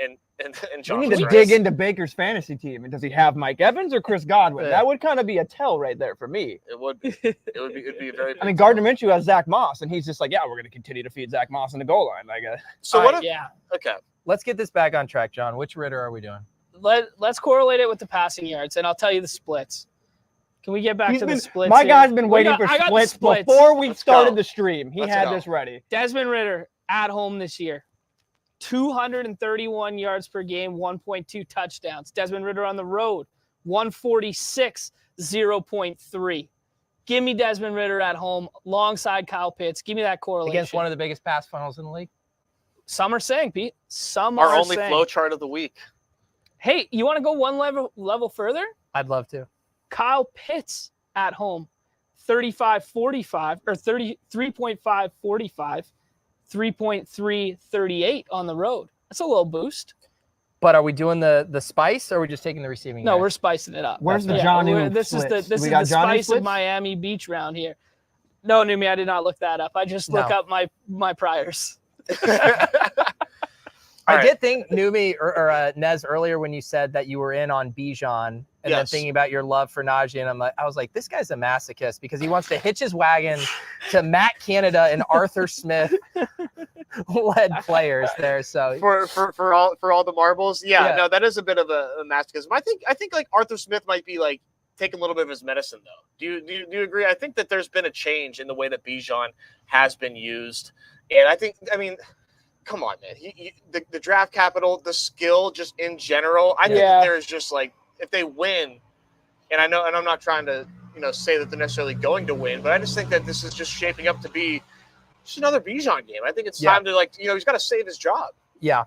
John dig into Baker's fantasy team. And does he have Mike Evans or Chris Godwin? That would kind of be a tell right there for me. It would be. It'd be a very. I mean, Gardner Minshew has Zach Moss, and he's just like, yeah, we're going to continue to feed Zach Moss in the goal line. Like, so what? Yeah. Okay. Let's get this back on track, John. Which Ritter are we doing? Let's correlate it with the passing yards, and I'll tell you the splits. Can we get back to the splits? My here? guy's been waiting I got for the splits before we Let's started go. the stream. He Let's had go. this ready. Desmond Ritter at home this year. 231 yards per game, 1.2 touchdowns. Desmond Ritter on the road, 146, 0.3. Give me Desmond Ritter at home alongside Kyle Pitts. Give me that correlation. Against one of the biggest pass funnels in the league? Some are saying, Pete. Some Our are only saying. flow chart of the week. Hey, you want to go one level further? I'd love to. Kyle Pitts at home, 35-45 or 33.5-45, 3.3-38 on the road. That's a little boost. But are we doing the spice or are we just taking the receiving? No, yards? we're spicing it up. Where's the Yeah, John Newman This is splits? the We got Johnny spice of splits? Miami Beach round here. No, Neumy, I did not look that up. I just look up my priors. I did think Neumy or Nez earlier when you said that you were in on Bijan and then thinking about your love for Najee, and I was like, this guy's a masochist because he wants to hitch his wagon to Matt Canada and Arthur Smith led players there. So for all the marbles, no, that is a bit of a masochism. I think like Arthur Smith might be like taking a little bit of his medicine though. Do you agree? I think that there's been a change in the way that Bijan has been used, and I mean. Come on, man. The draft capital, the skill, just in general. I think that there's just like if they win, and I know, and I'm not trying to say that they're necessarily going to win, but I just think that this is just shaping up to be just another Bijan game. I think it's time to he's got to save his job. Yeah,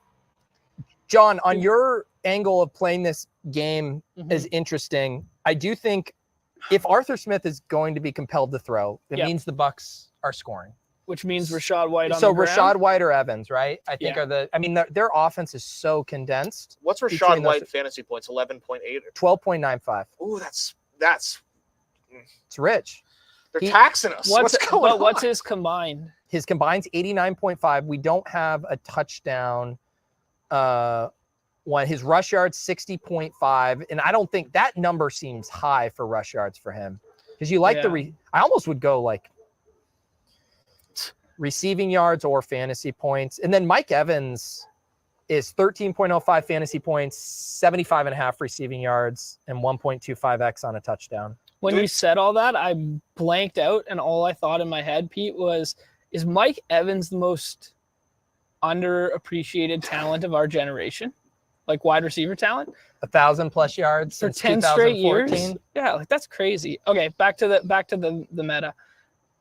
John, on your angle of playing this game is interesting. I do think if Arthur Smith is going to be compelled to throw, it means the Bucs are scoring. Which means Rachaad White on so the ground. Rachaad White or Evans, right? I think their offense is so condensed. What's Rachaad White fantasy points? 11.8 or 12.95. Ooh, that's it's rich. They're taxing us. What's going on? What's his combined? His combined's 89.5. We don't have a touchdown. One his rush yards 60.5, and I don't think that number seems high for rush yards for him because you like I almost would go like receiving yards or fantasy points. And then Mike Evans is 13.05 fantasy points, 75.5 receiving yards, and 1.25x on a touchdown. When you said all that, I blanked out, and all I thought in my head, Pete, was, is Mike Evans the most underappreciated talent of our generation? Like wide receiver talent? 1,000+ yards for since 10 straight 2014. years? Yeah, like that's crazy. Okay, back to the meta.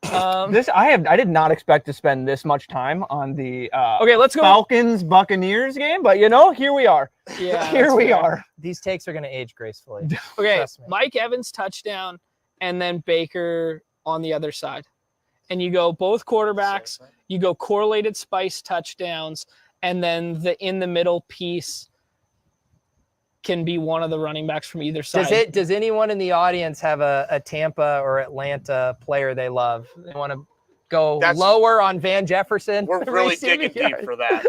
I did not expect to spend this much time on the okay, let's go Falcons Buccaneers game, but here we are. Yeah, here we are. These takes are going to age gracefully. Okay, Mike Evans touchdown, and then Baker on the other side, and you go both quarterbacks. You go correlated spice touchdowns, and then the in the middle piece can be one of the running backs from either side. Does anyone in the audience have a Tampa or Atlanta player they love? They want to go lower on Van Jefferson? We're really digging deep for that.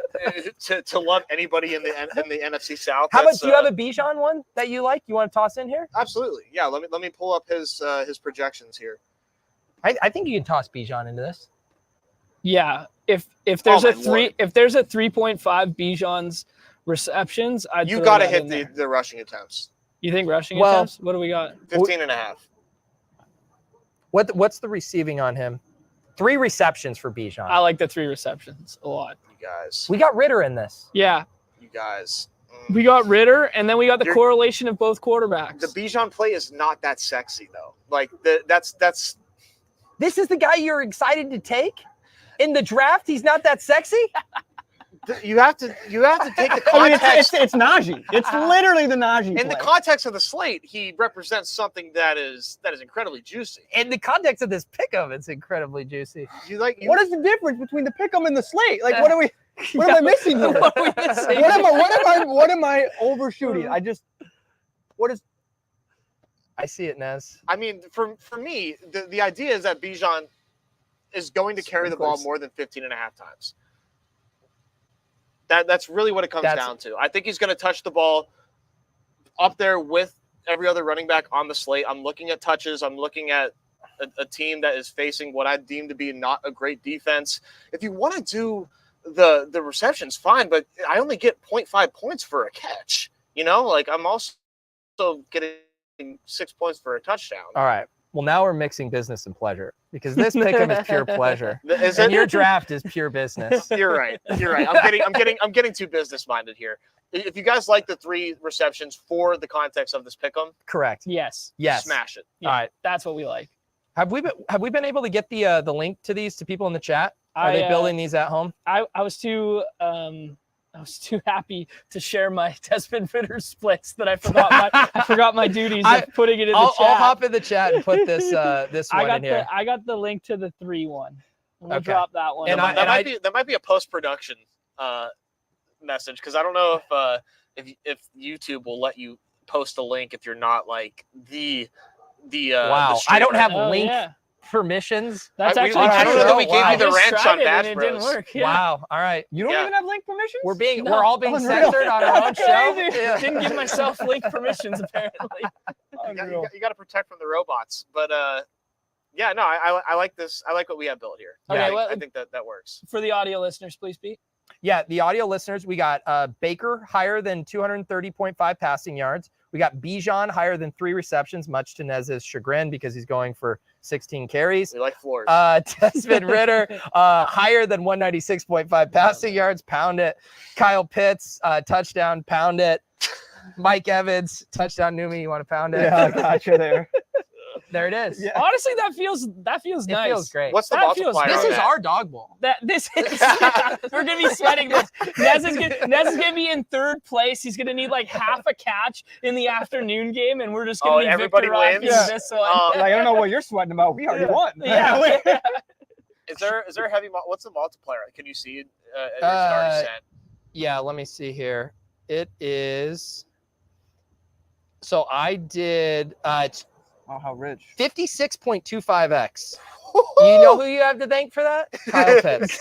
to love anybody in the NFC South. How about do you have a Bijan one that you like? You want to toss in here? Absolutely. Yeah. Let me pull up his projections here. I think you can toss Bijan into this. Yeah. If there's a 3.5 Bijan's receptions, you got to hit the rushing attempts. You think rushing attempts? What do we got? 15.5. What's the receiving on him? 3 receptions for Bijan. I like the 3 receptions a lot. You guys. We got Ritter in this. Yeah. You guys. We got Ritter, and then we got the correlation of both quarterbacks. The Bijan play is not that sexy though. Like that's. This is the guy you're excited to take in the draft. He's not that sexy. You have to take the I mean, context. it's Najee. It's literally the Najee In the play. context of the slate, he represents something that is incredibly juicy. In the context of this pickup, it's incredibly juicy. What is the difference between the pick'em and the slate? Like, what are we? What am I missing here? What are we missing? What am I overshooting? I see it, Nez. I mean, for me, the idea is that Bijan is going to carry the ball more than 15 and a half times. That's really what it comes down to. I think he's going to touch the ball up there with every other running back on the slate. I'm looking at touches. I'm looking at a team that is facing what I deem to be not a great defense. If you want to do the receptions, fine, but I only get 0.5 points for a catch. You know, like I'm also getting 6 points for a touchdown. All right. Well, now we're mixing business and pleasure because this pick'em is pure pleasure. And your draft is pure business. You're right. I'm getting too business minded here. If you guys like the 3 receptions for the context of this pick'em, Correct. Yes. smash it. Yeah, All right. That's what we like. Have we been able to get the link to these to people in the chat? Are they I, building these at home? I was too happy to share my Desmond Ritter splits that I forgot my duties of putting it in the chat. I'll hop in the chat and put this one in here. I got the link to the 3 one. We'll Okay. drop that one. And that might be a post-production message because I don't know if YouTube will let you post a link if you're not like the wow. the I don't have Oh, link yeah. permissions. That's I actually don't know true. that we gave Wow. you the I just ranch tried on it and it didn't BadgeBros. work. Yeah. Wow. All right. You don't Yeah. even have link permissions? We're all being Unreal. censored on our own show. Crazy. Yeah. Didn't give myself link permissions apparently. You got to protect from the robots, but yeah, no, I like this. I like what we have built here. Okay, Yeah, well- I think that works. For the audio listeners, please, Pete. Yeah, the audio listeners, we got Baker higher than 230.5 passing yards. We got Bijan higher than 3 receptions, much to Nez's chagrin because he's going for 16 carries. We like floors. Desmond Ritter higher than 196.5 passing yards, pound it. Kyle Pitts touchdown, pound it. Mike Evans touchdown. Neumy, you want to pound it? Yeah, I got you there. There it is. Yeah. Honestly, that feels It nice. feels great. What's the that feels- multiplier? This on is that? our dog bowl. This is we're gonna be sweating this. Nez is gonna be in 3rd place. He's gonna need like half a catch in the afternoon game, and we're just gonna Oh, be everybody Victor Rocking wins? this one. Like, I don't know what you're sweating about. We already won. Yeah, Is there a heavy? What's the multiplier? Can you see it? Is it already set? Yeah, let me see here. It is. So I did it's Oh, how rich. 56.25x. You know who you have to thank for that? Kyle Pitts.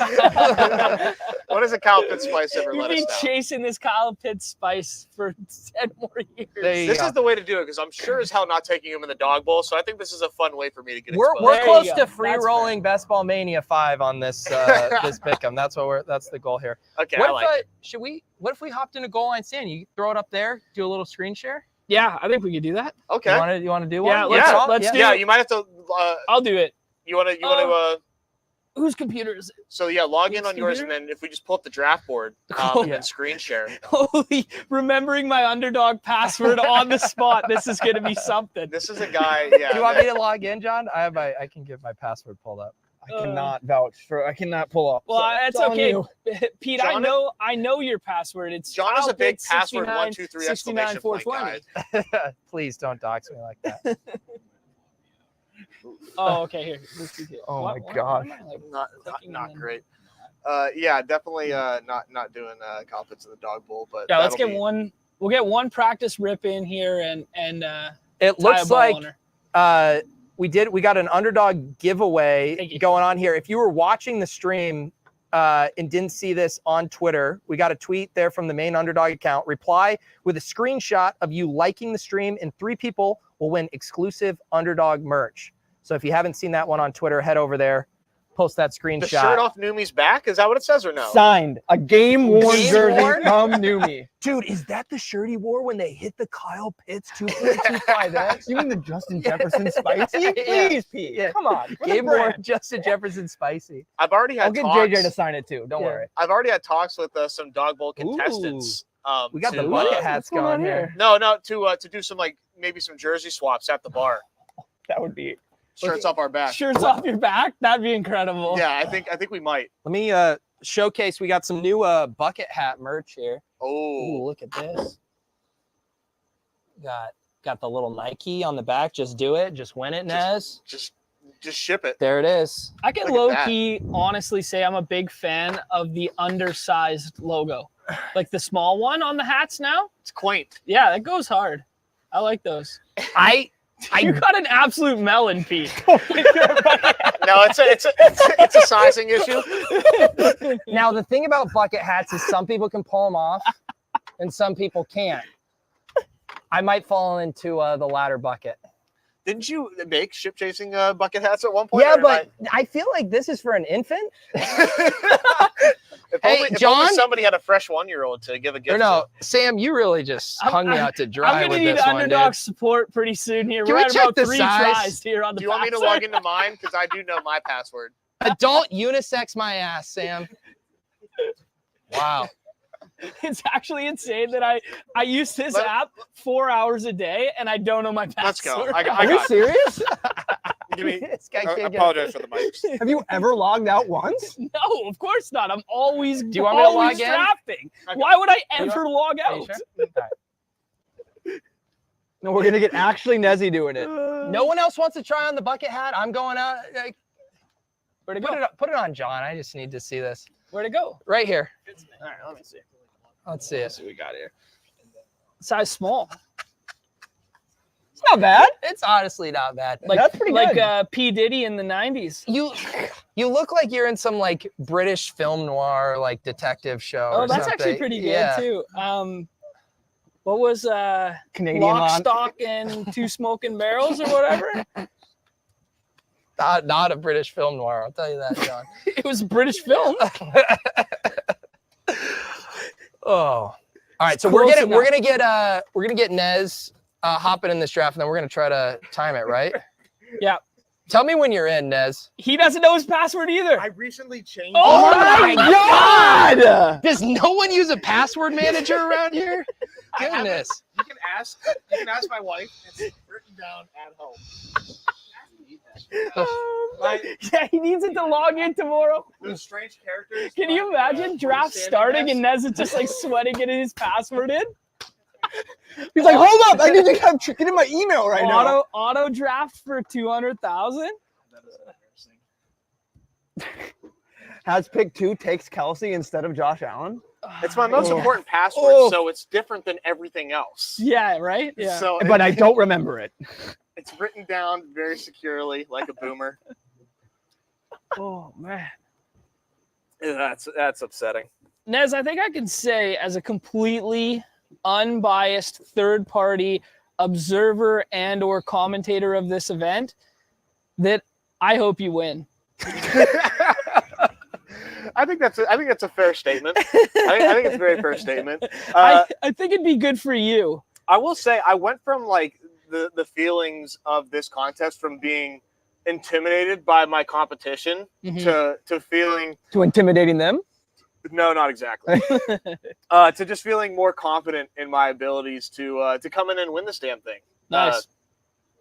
What is a Kyle Pitts spice ever You've let us been know? chasing this Kyle Pitts spice for 10 more years. There you This go. is the way to do it because I'm sure as hell not taking him in the dog bowl. So I think this is a fun way for me to get We're exposed. There you close go. to free That's rolling Best Ball Mania 5 on this this pick'em. That's the goal here. Okay, What I like it. What if we hopped in a goal line stand? You throw it up there, do a little screen share? Yeah, I think we could do that. Okay. You want to do one? Yeah, let's do Yeah, it. you might have to. I'll do it. You want to. Whose computer is it? So yeah, log in Whose on yours, computer? and then if we just pull up the draft board Cool. and then screen share. Holy, remembering my Underdog password on the spot. This is going to be something. This is a guy. Yeah. Do you want me to log in, John? I can get my password pulled up. I cannot vouch for. I cannot pull up. Well, so that's it's on okay. you. Pete, John- I know your password. It's John is a big Pitts password 69, 1 2 3 exclamation point 420. guy. Please don't dox me like that. Oh, okay. Here. Let's do it. Oh What- my what- gosh. what am I, like, Not clicking not and then- great. Yeah, definitely not doing Kyle Pitts in the dog bowl, but Yeah, let's that'll get be- one. We'll get one practice rip in here and It tie a looks ball like on her. we got an Underdog giveaway Thank you. going on here. If you were watching the stream and didn't see this on Twitter, we got a tweet there from the main Underdog account. Reply with a screenshot of you liking the stream, and 3 people will win exclusive Underdog merch. So if you haven't seen that one on Twitter, head over there, post that screenshot. The shirt off Neumy's back. Is that what it says or no? Signed. A game-worn Game jersey worn? from Neumy. Dude, is that the shirt he wore when they hit the Kyle Pitts 2.25x? You mean the Justin Jefferson spicy? Yeah. Please, Pete. Yeah. Come on. We're the Game worn brand. Justin Jefferson spicy. I've already had I'll get talks. JJ to sign it too. Don't Yeah. worry. I've already had talks with some dog bowl contestants. We got to, the bucket hats what's going on going here. No, to do some maybe some jersey swaps at the bar. That would be. Shirts off our back. Shirts off your back. That'd be incredible. Yeah, I think we might. Let me showcase. We got some new bucket hat merch here. Ooh, Oh, look at this. Got the little Nike on the back. Just do it. Just win it, Nez. just ship it. There it is. I can Look at low that. key honestly say I'm a big fan of the undersized logo, like the small one on the hats now. It's quaint. Yeah, that goes hard. I like those. I You got an absolute melon, Pete. No, it's a sizing issue. now the thing about bucket hats is some people can pull them off, and some people can't. I might fall into the latter bucket. Didn't you make ship chasing bucket hats at one point? Yeah, or but I feel like this is for an infant. if Hey, only John? somebody had a fresh 1-year-old to give a gift. Or no, to. Sam, you really just hung me out to dry I'm with gonna need this one, Underdog dude. support pretty soon here. Can We're we at check about the 3 size? tries here on the Do you want me to password. log into mine? Because I do know my password. Adult unisex my ass, Sam. Wow. It's actually insane that I use this Let- app 4 hours a day and I don't know my password. Let's go. I Are you got it. serious? Give me. This guy I can't get apologize for the mics. Have you ever logged out once? No, of course not. I'm always Do you want me to always log in? drafting. Okay. Why would I You ever log Are you out? sure? No, we're gonna get actually Nezzy doing it. No one else wants to try on the bucket hat. I'm going out. Like, Where'd it put go? it on, John. I just need to see this. Where'd it go? Right here. All right, let me see. Let's see it. Let's see what we got here. Size small. It's not bad. It's honestly not bad. Like That's pretty like good. P. Diddy in the 90s. You look like you're in some like British film noir like detective show. Oh, or that's something. actually pretty good Yeah. too. What was Canadian Lock, lawn. Stock, and Two Smoking Barrels or whatever? Not a British film noir. I'll tell you that, John. It was a British film. Oh, all right. So Close we're enough. gonna get Nez hopping in this draft, and then we're gonna try to time it, right? Yeah. Tell me when you're in, Nez. He doesn't know his password either. I recently changed. Oh my God! Does no one use a password manager around here? I have it. Goodness. You can ask my wife. It's written down at home. Yeah, he needs it to log in tomorrow. Those strange characters. Can you imagine draft starting and Nez is just like sweating getting his password in? He's like, hold up! I need to have get in my email right now. Auto draft for 200,000. Has pick 2 takes Kelsey instead of Josh Allen. It's my most Oh. important password, Oh. so it's different than everything else. Yeah, right. Yeah. So But I don't remember it. it's written down very securely, like a boomer. Oh man. Yeah, that's upsetting. Nez, I think I can say as a completely unbiased third-party observer and or commentator of this event that I hope you win. I think that's a fair statement. I think it's a very fair statement. I think it'd be good for you. I will say I went from like the feelings of this contest from being intimidated by my competition Mhm. to feeling To intimidating them. no, not exactly. To just feeling more confident in my abilities to come in and win this damn thing. Nice.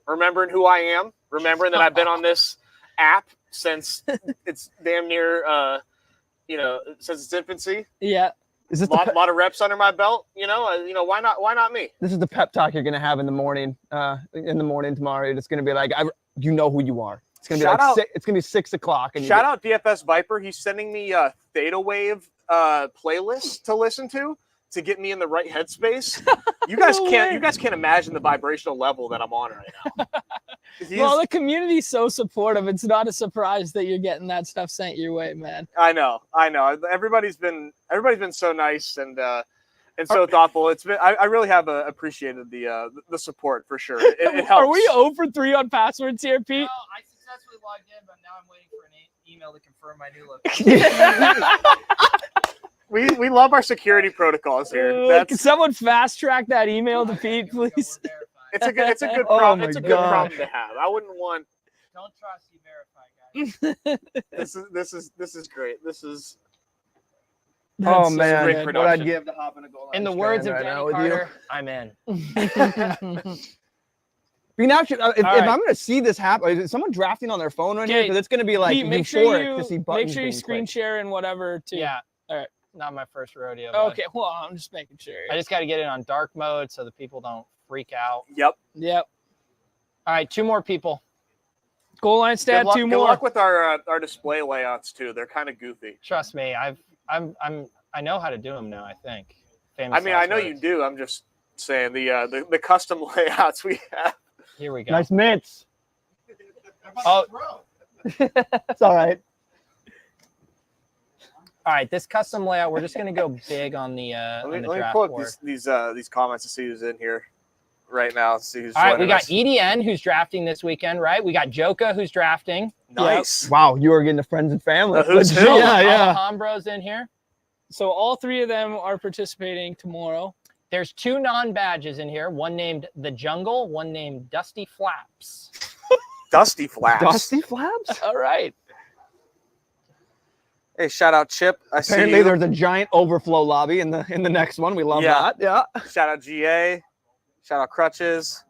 Remembering who I am, remembering that I've been on this app since it's damn near since its infancy. Yeah. Is this Lot of reps under my belt. Why not me? This is the pep talk you're gonna have in the morning. In the morning tomorrow, it's gonna be like, you know who you are. It's gonna be Shout out- it's gonna be 6 o'clock. And Shout out DFS Viper. He's sending me a Theta Wave playlist to listen to get me in the right headspace. You guys No can't way. you guys can't imagine the vibrational level that I'm on right now. Well, the community's so supportive. It's not a surprise that you're getting that stuff sent your way, man. I know. Everybody's been so nice and so thoughtful. It's been I really have appreciated the support for sure. It helps. Are we 0 for 3 on passwords here, Pete? Well, I successfully logged in, but now I'm waiting for an email to confirm my new location. We love our security protocols here. Can someone fast track that email to Pete, please? It's a good Oh problem. my It's a good God. problem to have. I wouldn't want. Don't trust you, verify, guys. This is great. This is Oh That's so man, great what production. I'd give to hop in a goal line In the strand words of right Danny now with Carter, I'm in. you. if right. I'm going to see this happen, is someone drafting on their phone right here? Okay, Because it's going to be like Pete, euphoric make sure you to see buttons make sure you being screen clicked. share and whatever too. Yeah. All right. Not my first rodeo. Bud. Okay. Well, I'm just making sure. I just got to get it on dark mode so the people don't freak out. Yep. Yep. All right, 2 more people. Goal line stat. Good luck, 2 good more. luck with our display layouts too. They're kind of goofy. Trust me, I know how to do them now. I think. I mean, I know you do. I'm just saying the custom layouts we have. Here we go. Nice mitts. Oh, It's all right. all right. This custom layout, we're just gonna go big on the Let me draft pull up board. these comments to see who's in here right now. See who's All right, we joining got us. EDN who's drafting this weekend, right? We got Joka who's drafting. Nice. Wow, you are getting the friends and family. Who's Legit. who? Yeah. Alejandro's in here. So all 3 of them are participating tomorrow. There's 2 non-badges in here. One named The Jungle, one named Dusty Flaps. Dusty Flaps. Dusty Flaps? All right. Hey, shout out Chip. I see Apparently you. there's a giant overflow lobby in the next one. We love Yeah. that. Yeah. Shout out GA. Shout out Crutches.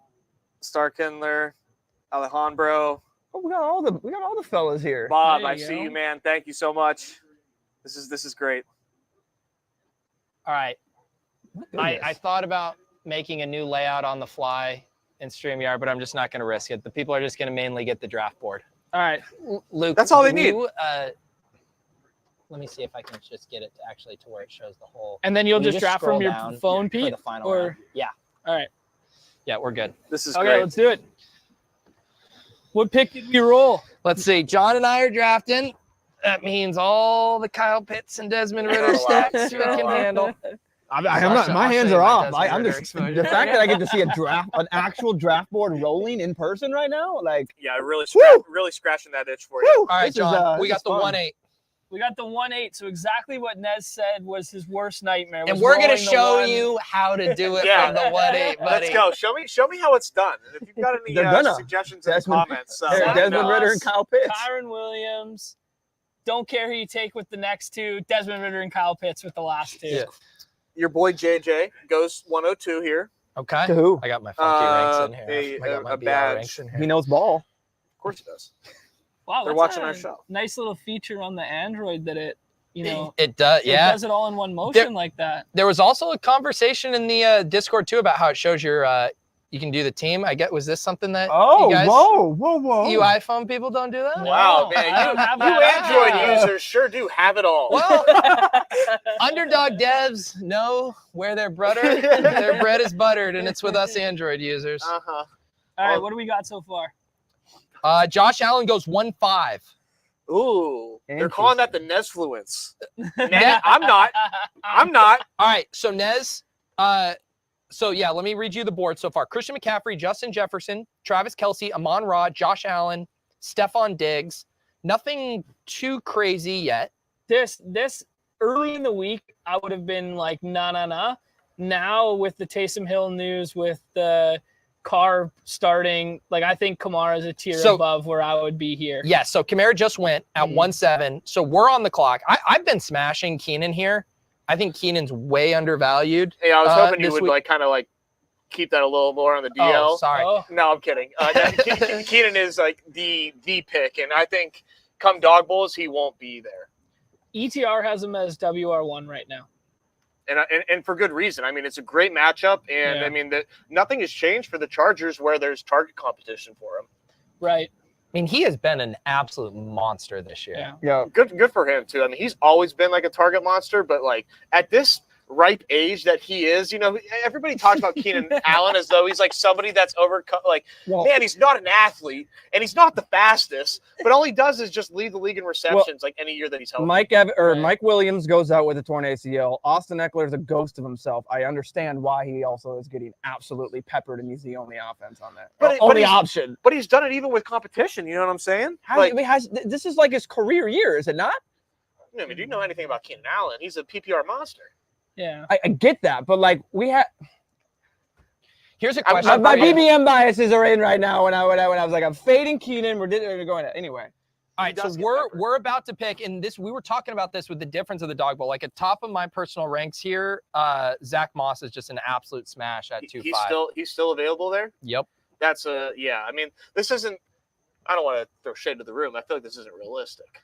Starkindler. Alejandro. Oh, we got all the fellas here. Bob, There I you see go. you, man. Thank you so much. This is great. All right. I thought about making a new layout on the fly in StreamYard, but I'm just not going to risk it. The people are just going to mainly get the draft board. All right. Luke, That's all they can need. you, let me see if I can just get it to where it shows the whole. And then you'll Will you just draft from scroll your down phone, for Pete. the final Or round? Yeah. all right. Yeah, we're good. This is Okay, great. let's do it. What pick did we roll? Let's see. John and I are drafting. That means all the Kyle Pitts and Desmond Ritter Oh, wow. stats we can handle. I'm not, my I'll hands show you are my off. Desmond I'm Ritter just exposure. the fact that I get to see an actual draft board rolling in person right now, like Yeah, really, Woo! really scratching that itch for you. whew, All right, this is, John. We this got is the fun. 1-8. We got the 1-8. So exactly what Nez said was his worst nightmare. And was we're going to rolling the show 1. you how to do it Yeah. from the 1-8, buddy. Let's go. Show me how it's done. And if you've got any They're gonna. suggestions in the Desmond- comments, Hey, let me Desmond know. Ritter and Kyle Pitts. Kyron Williams. Don't care who you take with the next 2. Desmond Ritter and Kyle Pitts with the last 2. Yeah. Your boy JJ goes 102 here. Okay. To who? I got my funky ranks in here. I got my a BR badge. ranks in here. He knows ball. Of course he does. Wow, They're that's watching a our show. Nice little feature on the Android that it does. It It yeah. does it all in one motion like that. There was also a conversation in the Discord too about how it shows your you can do the team. Was this something that Oh, you guys, whoa. you iPhone people don't do that? No. Wow, I man, don't have you that Android app. users sure do have it all. Well, Underdog devs know where their bread is buttered, and it's with us Android users. Uh-huh. All right, what do we got so far? Josh Allen goes 1-5. Ooh, they're calling that the Nesfluence. Yeah. I'm not. I'm not. All right, so Nez, so yeah, let me read you the board so far. Christian McCaffrey, Justin Jefferson, Travis Kelce, Amon Ra, Josh Allen, Stephon Diggs. Nothing too crazy yet. This early in the week, I would have been like, nah. Now with the Taysom Hill news, with the Carr starting, like I think Kamara is a tier above where I would be here. Yeah, so Kamara just went at 1-7. So we're on the clock. I've been smashing Keenan here. I think Keenan's way undervalued. Hey, I was hoping you this would week. kind of keep that a little more on the DL. Oh, sorry. Oh, No, I'm kidding. Keenan is the pick, and I think come dog bowls he won't be there, ETR has him as WR1 right now. and for good reason. I mean, it's a great matchup, and Yeah. I mean nothing has changed for the Chargers where there's target competition for him. Right. I mean, he has been an absolute monster this year. Yeah. Yeah. Good for him too. I mean, he's always been like a target monster, but at this ripe age that he is, everybody talks about Keenan Allen as though he's somebody that's overcome. Well, Man, he's not an athlete, and he's not the fastest, but all he does is just lead the league in receptions any year that he's healthy. Mike Williams goes out with a torn ACL. Austin Eckler is a ghost of himself. I understand why he also is getting absolutely peppered, and he's the only offense on that. But Only he's- option. But he's done it even with competition. You know what I'm saying? This is his career year, is it not? I mean, do you know anything about Keenan Allen? He's a PPR monster. Yeah. I get that, but we had Here's a I'm- question. my for you. BBM biases are in right now. When I was like, I'm fading Keenan. We're going to anyway. All right, so we're about to pick, and we were talking about this with the difference of the dog bowl. At top of my personal ranks here, Zach Moss is just an absolute smash at 2-5. He's still available there. Yep. That's yeah. I mean, this isn't. I don't want to throw shade to the room. I feel like this isn't realistic.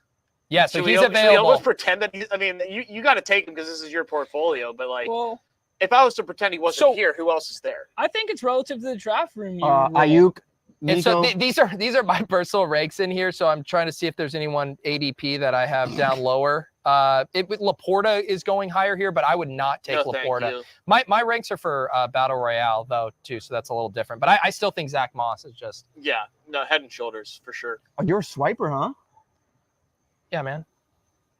Yeah, so Should he's we, Should we available. almost pretend that I mean, you got to take him because this is your portfolio. But like, Well, if I was to pretend he wasn't So- here, who else is there? I think it's relative to the draft room. Ayuk, And so Nico. these are my personal ranks in here. So I'm trying to see if there's anyone ADP that I have down lower. Laporta is going higher here, but I would not take No, thank Laporta. you. My ranks are for Battle Royale though too, so that's a little different. But I still think Zach Moss is just Yeah, no, head and shoulders for sure. Oh, you're a swiper, huh? yeah, man.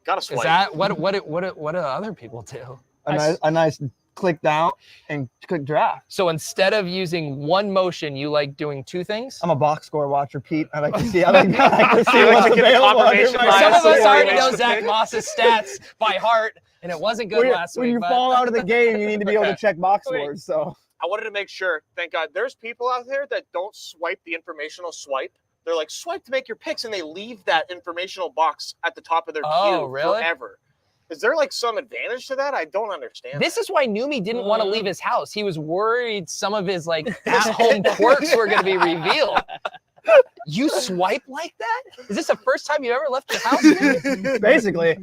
Got to Is swipe. that what do other people do? A nice clicked out and click draft. So instead of using one motion, you like doing two things? I'm a box score watcher, Pete. I like to see. I like to see You like what's to get the available. confirmation under my bias. Some of us score. already know Yeah. Zach Moss's stats by heart, and it wasn't good last when week. you but- fall out of the game, you need to be able to check box Wait. scores. So I wanted to make sure. Thank God, there's people out there that don't swipe the informational swipe. They're like swipe to make your picks, and they leave that informational box at the top of their Oh, queue really? forever. Is there like some advantage to that? I don't understand. This is why Neumy didn't want to leave his house. He was worried some of his like at-home quirks were going to be revealed. You swipe like that? Is this the first time you ever left your house? Neumy? basically,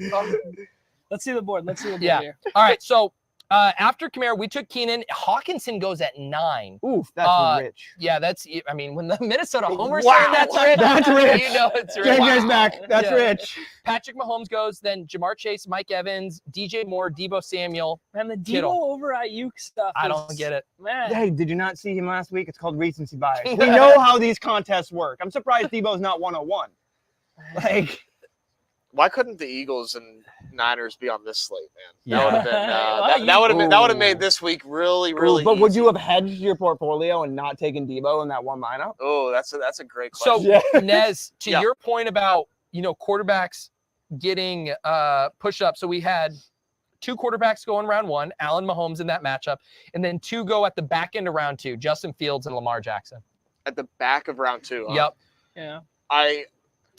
Let's see the board. Let's see the board Yeah. here. All right. So after Kamara, we took Keenan. Hawkinson goes at 9. oof, that's rich. Yeah, that's. I mean, when the Minnesota Homers Wow, say that's rich, that's rich. you know it's rich. JJ's back. That's Yeah. rich. Patrick Mahomes goes, then Jamar Chase, Mike Evans, DJ Moore, Debo Samuel. And the Debo Kittle. over Ayuk stuff. I don't get it. Man. Hey, did you not see him last week? It's called recency bias. We know how these contests work. I'm surprised Debo's not 101. Like, Why couldn't the Eagles and Niners be on this slate, man? Yeah. That would have been Well, that would have made this week really, really. but would easy. you have hedged your portfolio and not taken Debo in that one lineup? Oh, that's a great So question. Yeah. Nez, to Yeah. your point about quarterbacks getting pushed up. So we had 2 quarterbacks go in round 1, Allen Mahomes in that matchup, and then 2 go at the back end of round 2, Justin Fields and Lamar Jackson. At the back of round 2. Huh? Yep. Yeah. I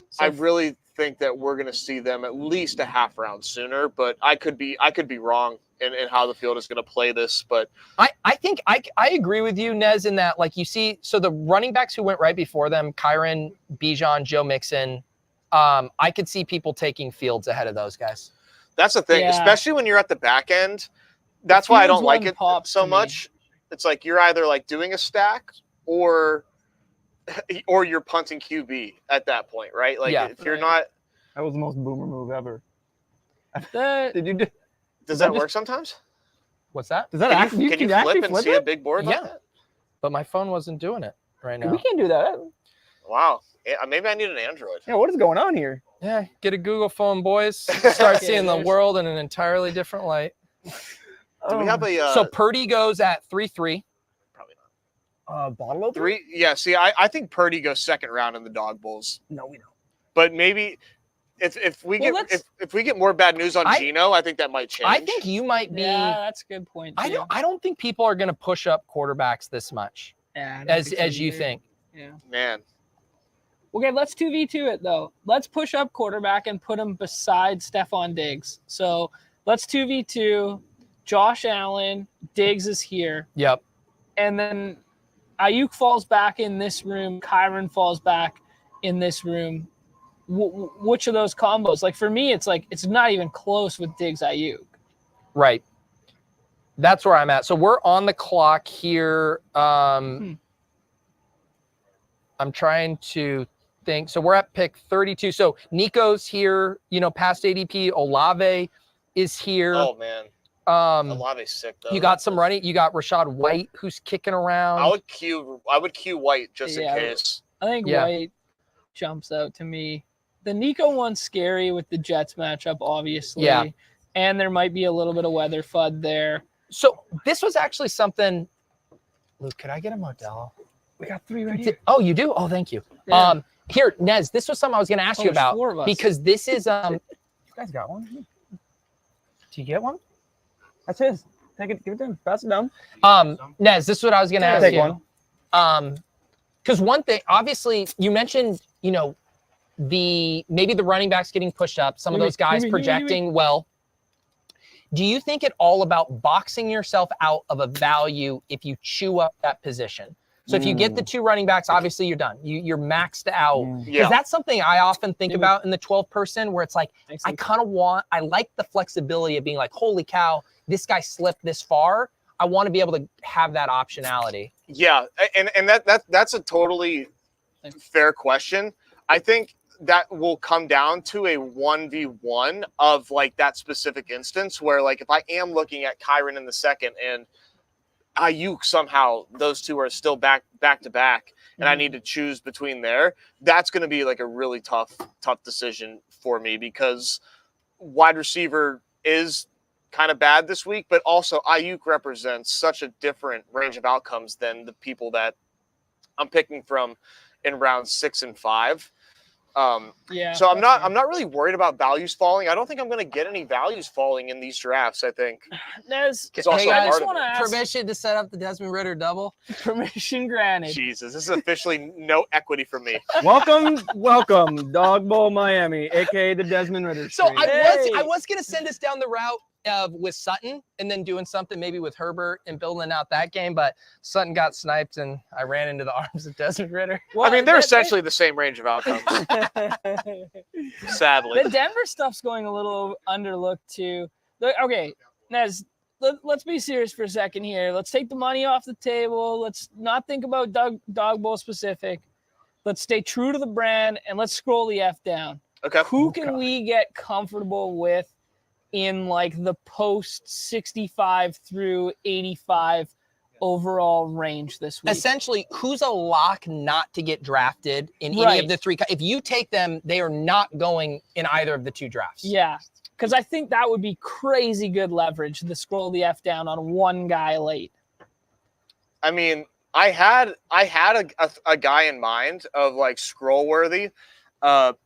So really think that we're going to see them at least a half round sooner, but I could be wrong in how the field is going to play this. But I think I agree with you, Nez, in that like you see, so the running backs who went right before them, Kyron, Bijan, Joe Mixon, I could see people taking Fields ahead of those guys. that's the thing, Yeah. especially when you're at the back end. That's why I Fields don't like one it pops so to me. much. It's like you're either like doing a stack or you're punting QB at that point, right? Like Yeah. if you're Right. not, That was the most boomer move ever. The, Did you do? does that that just- work sometimes? What's that? Does that Can actually? you, can you actually flip and see it? a big board like Yeah. that? But my phone wasn't doing it right now. We can't do that. Wow. Yeah, maybe I need an Android. Yeah, what is going on here? Yeah, get a Google phone, boys. Start Yeah, seeing the there's- world in an entirely different light. Do we have a So Purdy goes at 3-3. probably not. Bottle opener? 3? Yeah, see, I think Purdy goes second round in the Dog Bowls. No, we don't. But maybe if we Well, get let's- if we get more bad news on I- Geno, I think that might change. I think you might be. yeah, that's a good point. I too. don't think people are going to push up quarterbacks this much Yeah, I don't as think so as you either. think. Yeah. Man. Okay, let's 2v2 it though. Let's push up quarterback and put him beside Stephon Diggs. So let's 2v2. Josh Allen, Diggs is here, Yep. and then Ayuk falls back in this room. Kyron falls back in this room. Which of those combos? Like for me, it's like it's not even close with Diggs Ayuk. Right. That's where I'm at. So we're on the clock here. I'm trying to think. So we're at pick 32. So Nico's here, past ADP. Olave is here. Oh man. Olave's sick though. You got some running. You got Rashad White who's kicking around. I would queue White just Yeah. in case. I think Yeah. White jumps out to me. The Nico one's scary with the Jets matchup, obviously. Yeah. And there might be a little bit of weather FUD there. So this was actually something. Luke, could I get a Modelo? We got 3 right here. Oh, you do? Oh, thank you. Yeah. Here, Nez, this was something I was going to ask Oh, you there's about 4 of us. because this is You guys got one? Do you get one? That's his. Take it. Give it to him. Pass it down. Nez, this is what I was going to ask Take you. one. Because one thing, obviously, you mentioned, maybe the running backs getting pushed up, some of Gimme, those guys gimme, projecting well. Do you think it all about boxing yourself out of a value if you chew up that position? So if you get the 2 running backs, obviously you're done. You're maxed out. Yeah. That's something I often think about in the 12 person where it's like, Excellent. I like the flexibility of being like, holy cow, this guy slipped this far. I want to be able to have that optionality. Yeah, and that's a totally fair question. I think that will come down to a 1v1 of like that specific instance where like if I am looking at Kyron in the second and Ayuk somehow those two are still back to back and I need to choose between there, that's going to be like a really tough decision for me because wide receiver is kind of bad this week, but also Ayuk represents such a different range of outcomes than the people that I'm picking from in rounds 6 and 5. So I'm not really worried about values falling. I don't think I'm going to get any values falling in these drafts. I think Nez, it's also I part just of want to it. ask Permission to set up the Desmond Ritter double. permission granted. Jesus, this is officially no equity for me. Welcome, Dog Bowl Miami, aka the Desmond Ritter. So stream. I was going to send us down the route with Sutton and then doing something maybe with Herbert and building out that game, but Sutton got sniped and I ran into the arms of Desmond Ritter. Well, I mean, they're essentially the same range of outcomes, sadly. The Denver stuff's going a little underlooked too. Okay, Nez, let's be serious for a second here. Let's take the money off the table. Let's not think about Dog Bowl specific. Let's stay true to the brand and let's scroll the F down. Okay. Who can we get comfortable with in like the post 65 through 85 overall range this week? Essentially, who's a lock not to get drafted in any Right. of the 3? If you take them, they are not going in either of the 2 drafts. Yeah, because I think that would be crazy good leverage to scroll the F down on one guy late. I mean, I had a guy in mind of like scroll worthy.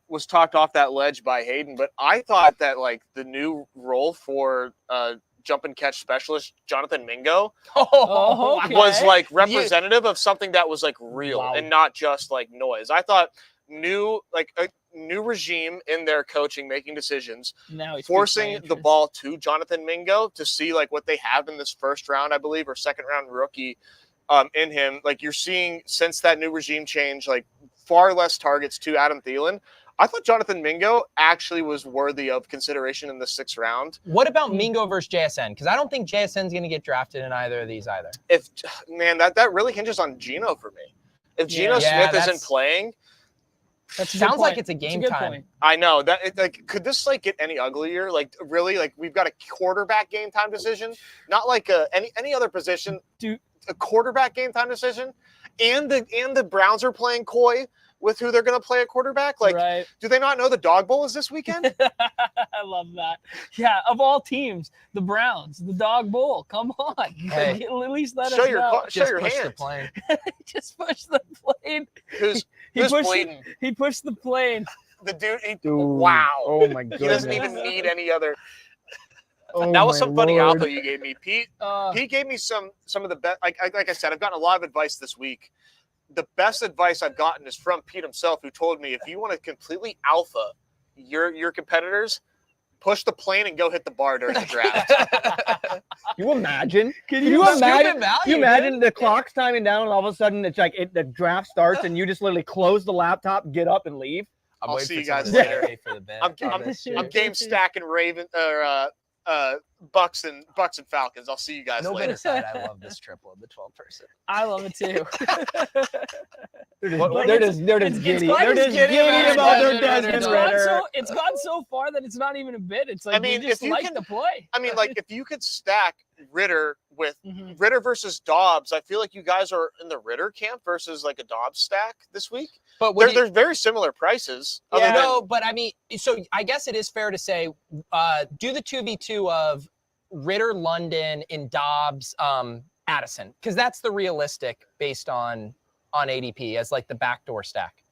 Was talked off that ledge by Hayden, but I thought that like the new role for jump and catch specialist Jonathan Mingo Oh, okay. was like representative of something that was like real and not just like noise. I thought new regime in their coaching, making decisions, Now he's forcing the ball to Jonathan Mingo to see like what they have in this first round, I believe, or second round rookie in him. Like you're seeing since that new regime change, like far less targets to Adam Thielen. I thought Jonathan Mingo actually was worthy of consideration in the 6th round. What about Mingo versus JSN? Because I don't think JSN's going to get drafted in either of these either. If man, that really hinges on Geno for me. If Geno Smith isn't playing, That sounds like it's a game time. Point. I know that like could this like get any uglier? Like really, like we've got a quarterback game time decision, not like any other position. A quarterback game time decision, and the Browns are playing coy with who they're going to play at quarterback. Like, do they not know the Dog Bowl is this weekend? I love that. Yeah, of all teams, the Browns, the Dog Bowl. Come on, Hey. at least let show us your know. show your push the hand. plane. Just push the plane. Who's pushed bleeding? He pushed the plane. The dude. Dude. Wow. Oh my goodness. He doesn't even need any other. Oh That was my some funny Lord. alpha you gave me, Pete. Pete gave me some of the best. Like I said, I've gotten a lot of advice this week. The best advice I've gotten is from Pete himself, who told me if you want to completely alpha your competitors, push the plane and go hit the bar during the draft. You imagine? Can you imagine? value, You imagine the clock's timing down, and all of a sudden it's like the draft starts, and you just literally close the laptop, get up, and leave. I'll see you guys later. later. For the bet I'm game stacking Raven or Bucks and Falcons. I'll see you guys No later. bit aside, I love this triple of the 12 person. I love it too. They're just giddy. quite They're as just giddy giddy about about their it. Desmond Ritter. It's gone so far that it's not even a bit. It's like I mean, we just if you like can- the play. I mean, like if you could stack Ritter with Mhm. Ritter versus Dobbs, I feel like you guys are in the Ritter camp versus like a Dobbs stack this week. But They're very similar prices. Yeah, other than- no, but I mean, so I guess it is fair to say, do the 2v2 of Ritter, London, and Dobbs, Addison, because that's the realistic based on ADP as like the backdoor stack.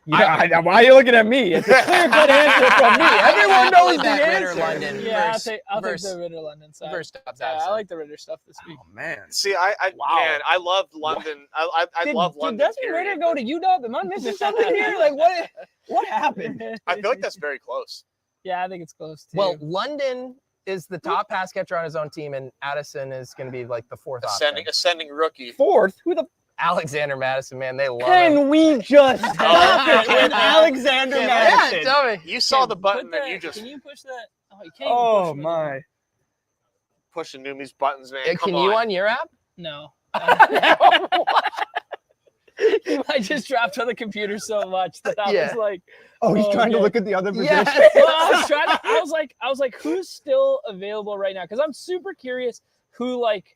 Yeah, why are you looking at me? It's a clear-cut answer from me. Everyone knows the that Ritter, answer. London Yeah, versus, I'll take versus, the Ritter London side. versus Dobbs, Yeah, Addison. I like the Ritter stuff this week. Oh man. See, man, I love London. I love London. Did Desmond period. Ritter go to UW? Am I missing something here? Like what happened? I feel like that's very close. Yeah, I think it's close too. Well, London is the top pass catcher on his own team, and Addison is going to be like the fourth option. Ascending rookie. Fourth? Who the Alexander Madison, man, they love him. Can we just stop it with Alexander Madison? Yeah, tell me. You saw the Put button that, and you just Can you push that? Oh, you can't. Oh even push my. pushing Neumy2's buttons, man. Yeah, Come can on. you on your app? No. I just dropped on the computer so much that I was like, Oh, he's trying to okay. look at the other position. Yeah. well, I was like, who's still available right now? Because I'm super curious who like.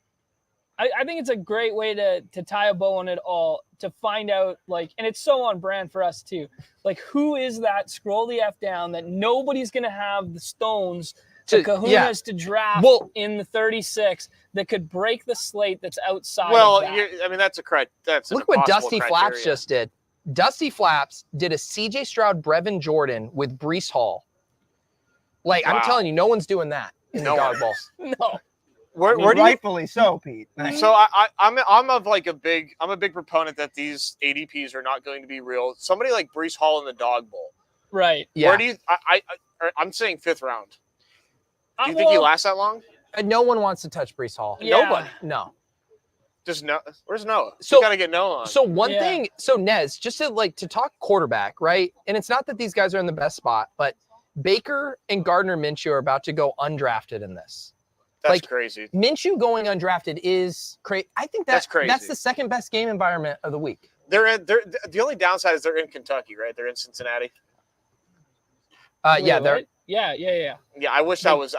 I think it's a great way to tie a bow on it all, to find out, like, and it's so on brand for us too. Like, who is that scroll the F down that nobody's gonna have the stones, the kahunas to draft in the 36 that could break the slate that's outside. Well, of that. I mean, that's an Look what impossible Dusty criteria. Flaps just did. Dusty Flaps did a CJ Stroud, Brevin Jordan with Brees Hall. Like, Wow. I'm telling you, no one's doing that in No the dog one. bowl. No. Where, I mean, where do you rightfully so, Pete. So I'm a big proponent that these ADPs are not going to be real. Somebody like Brees Hall in the Dog Bowl. Right. Yeah. Where do you? I'm saying 5th round. Do you think he lasts that long? No one wants to touch Brees Hall. Yeah. Nobody. No. Just no. Where's Noah? So- You gotta get Noah on. So one Yeah. thing, so Nez, just to talk quarterback, right? And it's not that these guys are in the best spot, but Baker and Gardner Minshew are about to go undrafted in this. That's like, crazy. Minshew going undrafted is crazy. I think That's crazy. That's the second best game environment of the week. They're the only downside is they're in Kentucky, right? They're in Cincinnati. Wait, Yeah, they're what? Yeah. Yeah, I wish that was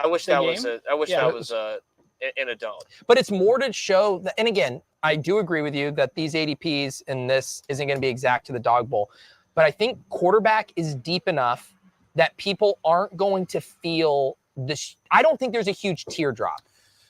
in a dome. but it's more to show that, and again, I do agree with you that these ADPs and this isn't going to be exact to the Dog Bowl, but I think quarterback is deep enough that people aren't going to feel this. I don't think there's a huge teardrop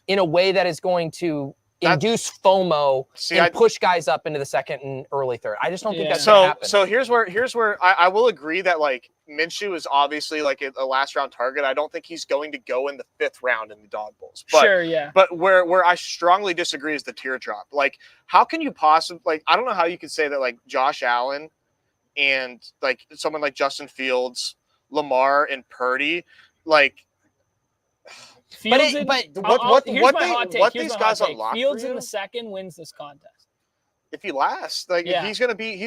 in a way that is going to induce FOMO and push guys up into the second and early third. I just don't think that's going to happen. So here's where I will agree that like Minshew is obviously like a last round target. I don't think he's going to go in the 5th round in the Dog Bowls. But, Sure, yeah. But where I strongly disagree is the teardrop. Like, how can you possibly, like, I don't know how you could say that like Josh Allen and like someone like Justin Fields, Lamar and Purdy, like. What these guys unlock Fields for you? in the second wins this contest. If he lasts, like he's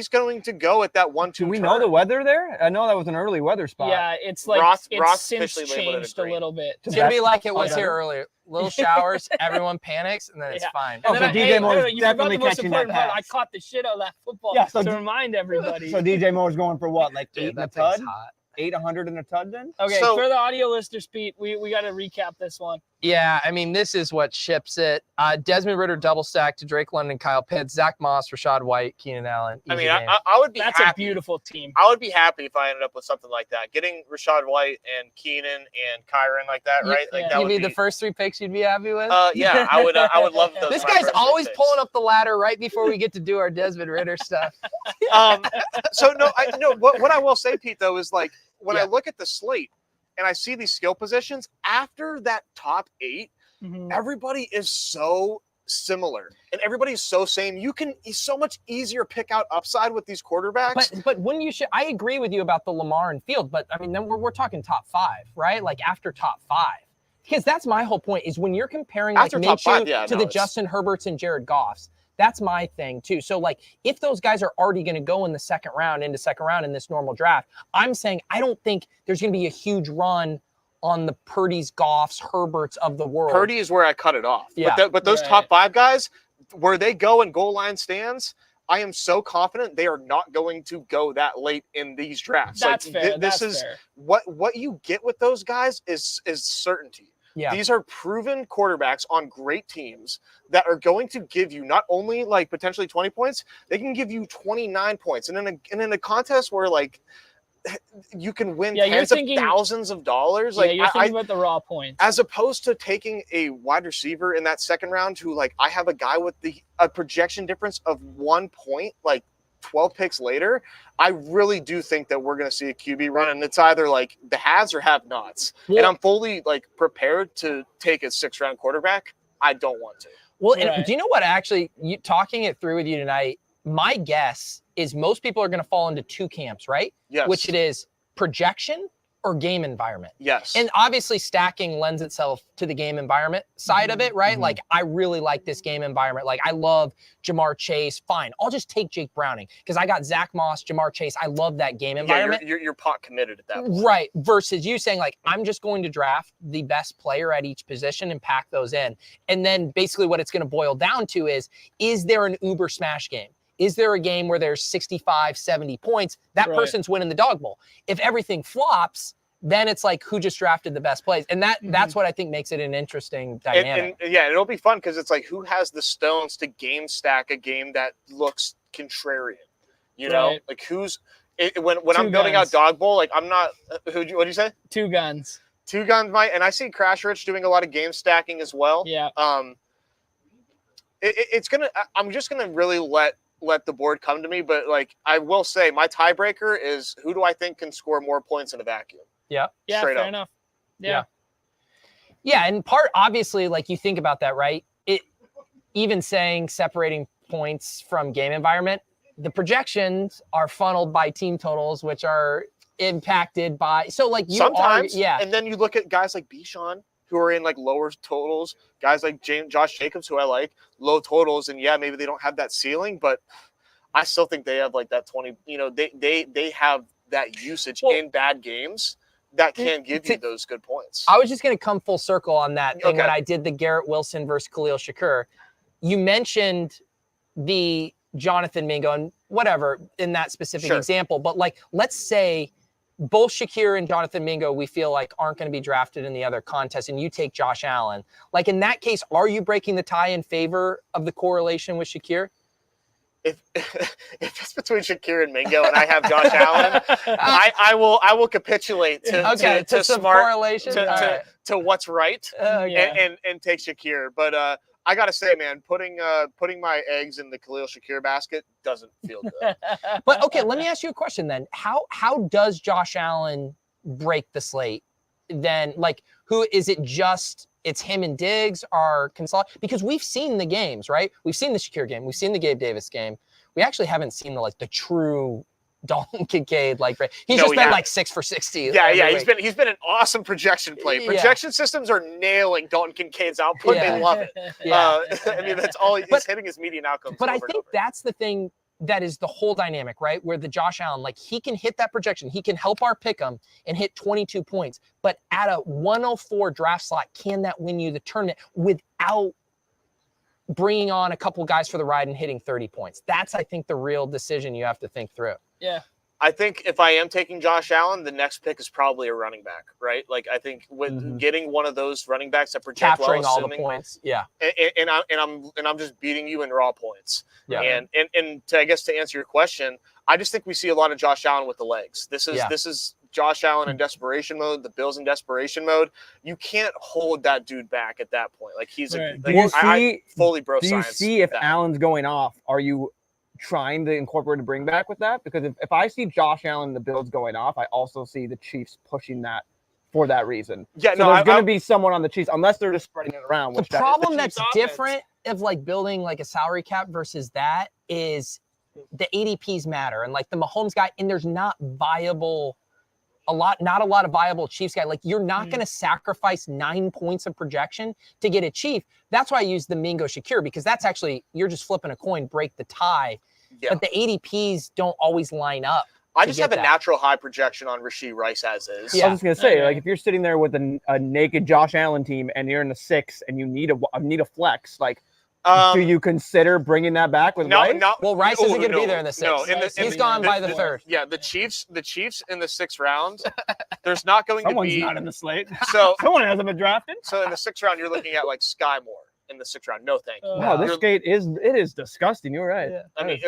going to go at that 1-2. Do we know the weather there? I know that was an early weather spot. Yeah, it's like Ross it's since officially labeled it changed a little bit. It's going to be like it was Okay. here earlier. Little showers, everyone panics, and then it's Yeah. fine. Oh, And so then DJ Moore is you forgot definitely the most catching that important part. I pass. caught the shit out of that football Yeah, so to D- remind everybody. So DJ Moore's going for what, like Dude, 8 in a that tud? thing's hot. 800 in a tud then? Okay, So- for the audio listeners, Pete, we got to recap this one. Yeah, I mean, this is what ships it. Desmond Ritter double stack to Drake London, Kyle Pitts, Zach Moss, Rashad White, Keenan Allen. I Easy mean, game. I would be That's happy. a beautiful team. I would be happy if I ended up with something like that. Getting Rashad White and Keenan and Kyron like that, right? Like yeah. that you would mean be, the first 3 picks you'd be happy with? yeah, I would love those. This my guy's first three always picks. pulling up the ladder right before we get to do our Desmond Ritter stuff. So what I will say, Pete, though, is like when I Yeah. look at the slate and I see these skill positions after that top 8, Mhm. everybody is so similar and everybody's so same. It's so much easier to pick out upside with these quarterbacks. But when you should, I agree with you about the Lamar and Field, but I mean, then we're talking top 5, right? Like after top 5. Because that's my whole point is when you're comparing like After top 5, Minshew to the it's- Justin Herberts and Jared Goffs, that's my thing too. So like if those guys are already going to go in the second round in this normal draft, I'm saying I don't think there's going to be a huge run on the Purdy's, Goffs, Herberts of the world. Purdy is where I cut it off. Yeah. But those Right. top 5 guys, where they go in goal line stands, I am so confident they are not going to go that late in these drafts. That's like, fair. This That's is fair. what you get with those guys is certainty. Yeah. These are proven quarterbacks on great teams that are going to give you not only like potentially 20 points, they can give you 29 points. And in a contest where like you can win Yeah, you're tens of thinking- thousands of dollars, Yeah, like you're thinking about the raw points. as opposed to taking a wide receiver in that second round who like I have a guy with a projection difference of 1 point, like 12 picks later, I really do think that we're going to see a QB run, and it's either like the haves or have nots. Well- And I'm fully like prepared to take a 6th round quarterback. I don't want to. Well, and Right. do you know what? Actually, talking it through with you tonight, my guess is most people are going to fall into 2 camps, right? Yes. Which it is projection or game environment? Yes. And obviously stacking lends itself to the game environment side of it, right? Like, I really like this game environment. Like, I love Jamar Chase. Fine, I'll just take Jake Browning because I got Zach Moss, Jamar Chase. I love that game environment. Yeah, you're pot committed at that point. Right, versus you saying, like, I'm just going to draft the best player at each position and pack those in. And then basically what it's going to boil down to is there an uber smash game? Is there a game where there's 65, 70 points? That person's winning the dog bowl. If everything flops, then it's like, who just drafted the best plays? And that's what I think makes it an interesting dynamic. And yeah, it'll be fun because it's like, who has the stones to game stack a game that looks contrarian? You know, like when I'm building out dog bowl, like I'm not. What do you say? Two guns might, and I see Crash Rich doing a lot of game stacking as well. Yeah. I'm just gonna really let the board come to me, but like I will say, my tiebreaker is who do I think can score more points in a vacuum? Yeah. Yeah. Straight fair up. enough. Yeah. Yeah, and part obviously, like you think about that, right? It even saying separating points from game environment, the projections are funneled by team totals, which are impacted by. So like you sometimes, yeah. And then you look at guys like Bichon who are in like lower totals, guys like Josh Jacobs, who I like, low totals, and yeah, maybe they don't have that ceiling, but I still think they have like that 20. You know, they have that usage in bad games that can give you those good points. I was just going to come full circle on that thing when I did the Garrett Wilson versus Khalil Shakur. You mentioned the Jonathan Mingo and whatever in that specific example, but like, let's say both Shakir and Jonathan Mingo, we feel like aren't going to be drafted in the other contest, and you take Josh Allen. Like in that case, are you breaking the tie in favor of the correlation with Shakir? If it's between Shakir and Mingo and I have Josh Allen, I will capitulate to some smart correlation to what's right and take Shakir. But I gotta say, man, putting my eggs in the Khalil Shakir basket doesn't feel good. But okay, let me ask you a question then. How does Josh Allen break the slate? Then, like, who is it? Just it's him and Diggs are consolidate, because we've seen the games, right? We've seen the Shakir game, we've seen the Gabe Davis game. We actually haven't seen the true Dalton Kincaid. Like he's just been like 6 for 60. Yeah. He's been an awesome projection play. Projection systems are nailing Dalton Kincaid's output. They love it. I mean, that's all he's hitting his median outcomes. But I think that's the thing that is the whole dynamic, right? Where the Josh Allen, like he can hit that projection, he can help our pick 'em and hit 22 points. But at a 104 draft slot, can that win you the tournament without bringing on a couple guys for the ride and hitting 30 points? That's, I think, the real decision you have to think through. Yeah. I think if I am taking Josh Allen, the next pick is probably a running back, right? Like I think with getting one of those running backs that project capturing well, all the points, and I'm just beating you in raw points. Yeah. And I guess to answer your question, I just think we see a lot of Josh Allen with the legs. This is Josh Allen in desperation mode. The Bills in desperation mode. You can't hold that dude back at that point. Like he's I fully bro science. Do you see if that. Allen's going off? Are you trying to incorporate a bring back with that? Because if I see Josh Allen and the Bills going off, I also see the Chiefs pushing that for that reason. Yeah, so there's going to be someone on the Chiefs, unless they're just spreading it around. The problem that's different of like building like a salary cap versus that is the ADPs matter, and like the Mahomes guy, and there's not a lot of viable Chiefs guy. Like you're not going to sacrifice 9 points of projection to get a Chief. That's why I use the Mingo Shakir, because that's actually, you're just flipping a coin, break the tie. Yeah. But the ADPs don't always line up. I just have a natural high projection on Rashee Rice as is. Yeah. I was just gonna say, like if you're sitting there with a naked Josh Allen team and you're in the 6 and you need a flex, like do you consider bringing that back with Rice? No. Well, Rice isn't going to be there in the 6th. No, he's gone by the 3rd. Yeah, the Chiefs in the 6th round. There's not going to be. Someone's not in the slate. So someone hasn't been drafted. So in the 6th round, you're looking at like Sky Moore in the 6th round. No, thank you. Wow, this skate is disgusting. You're right. Yeah. I mean,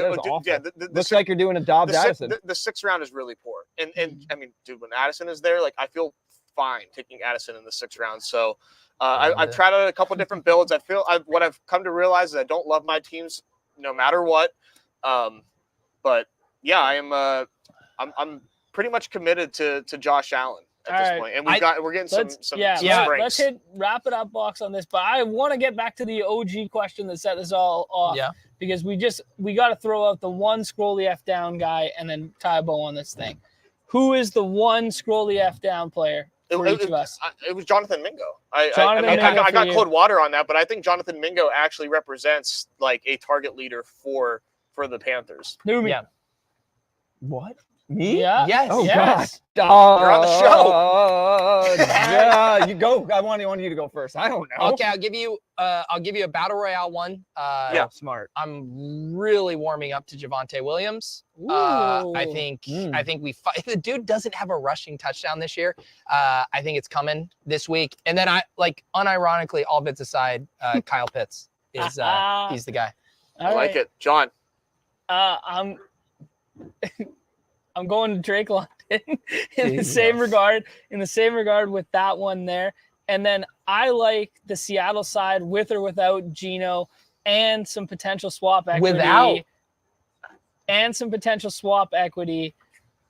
looks like you're doing a Dobbs Addison. The 6th round is really poor, and I mean, dude, when Addison is there, like I feel fine taking Addison in the 6th round. So. I've tried out a couple different builds. What I've come to realize is I don't love my teams no matter what. But yeah, I'm pretty much committed to Josh Allen at this point. And we're getting some springs. Let's wrap it up box on this. But I want to get back to the OG question that set this all off. Yeah. Because we got to throw out the one scroll the F down guy and then tie a bow on this thing. who is the one scroll the F down player for each of us? It was Jonathan Mingo. Jonathan Mingo I got for you. cold water on that, but I think Jonathan Mingo actually represents like a target leader for the Panthers. Neumy. Yeah. What? Me? Yeah. Yes. Oh Yes. God! You're on the show. Yeah, you go. I want you to go first. I don't know. Okay, I'll give you a battle royale one. Yeah, smart. I'm really warming up to Javonte Williams. Ooh. I think we fight. The dude doesn't have a rushing touchdown this year. I think it's coming this week. And then unironically, all bits aside, Kyle Pitts is he's the guy. I like it, John. I'm going to Drake London in the same regard. In the same regard with that one there. And then I like the Seattle side with or without Geno and some potential swap equity. And some potential swap equity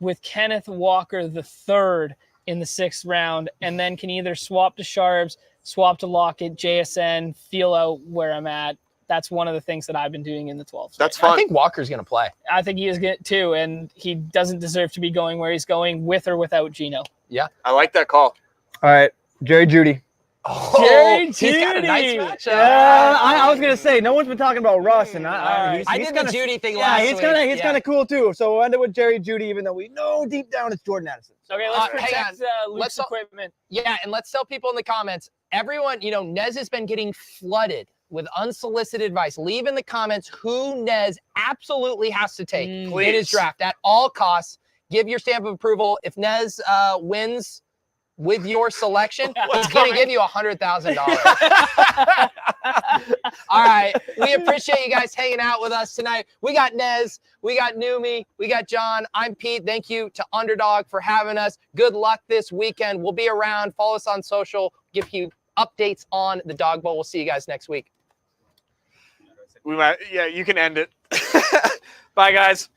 with Kenneth Walker III in the 6th round, and then can either swap to Sharps, swap to Lockett, JSN, feel out where I'm at. That's one of the things that I've been doing in the 12th. That's fun. I think Walker's going to play. I think he is good too, and he doesn't deserve to be going where he's going with or without Geno. Yeah. I like that call. All right, Jerry Jeudy. Oh, Jerry he's got a nice Jeudy. matchup. Yeah, I was gonna say no one's been talking about Russ, and I I did the Judy thing yeah, last he's week. he's kind of cool too. So we'll end it with Jerry Jeudy, even though we know deep down it's Jordan Addison. Okay, let's hang protect Luke's Let's- equipment. Yeah, and let's tell people in the comments, everyone, Nez has been getting flooded with unsolicited advice. Leave in the comments who Nez absolutely has to take in his draft at all costs. Give your stamp of approval. If Nez wins with your selection, he's going to give you $100,000. All right. We appreciate you guys hanging out with us tonight. We got Nez, we got Neumy, we got John. I'm Pete. Thank you to Underdog for having us. Good luck this weekend. We'll be around. Follow us on social. Give you updates on the Dog Bowl. We'll see you guys next week. You can end it. Bye, guys.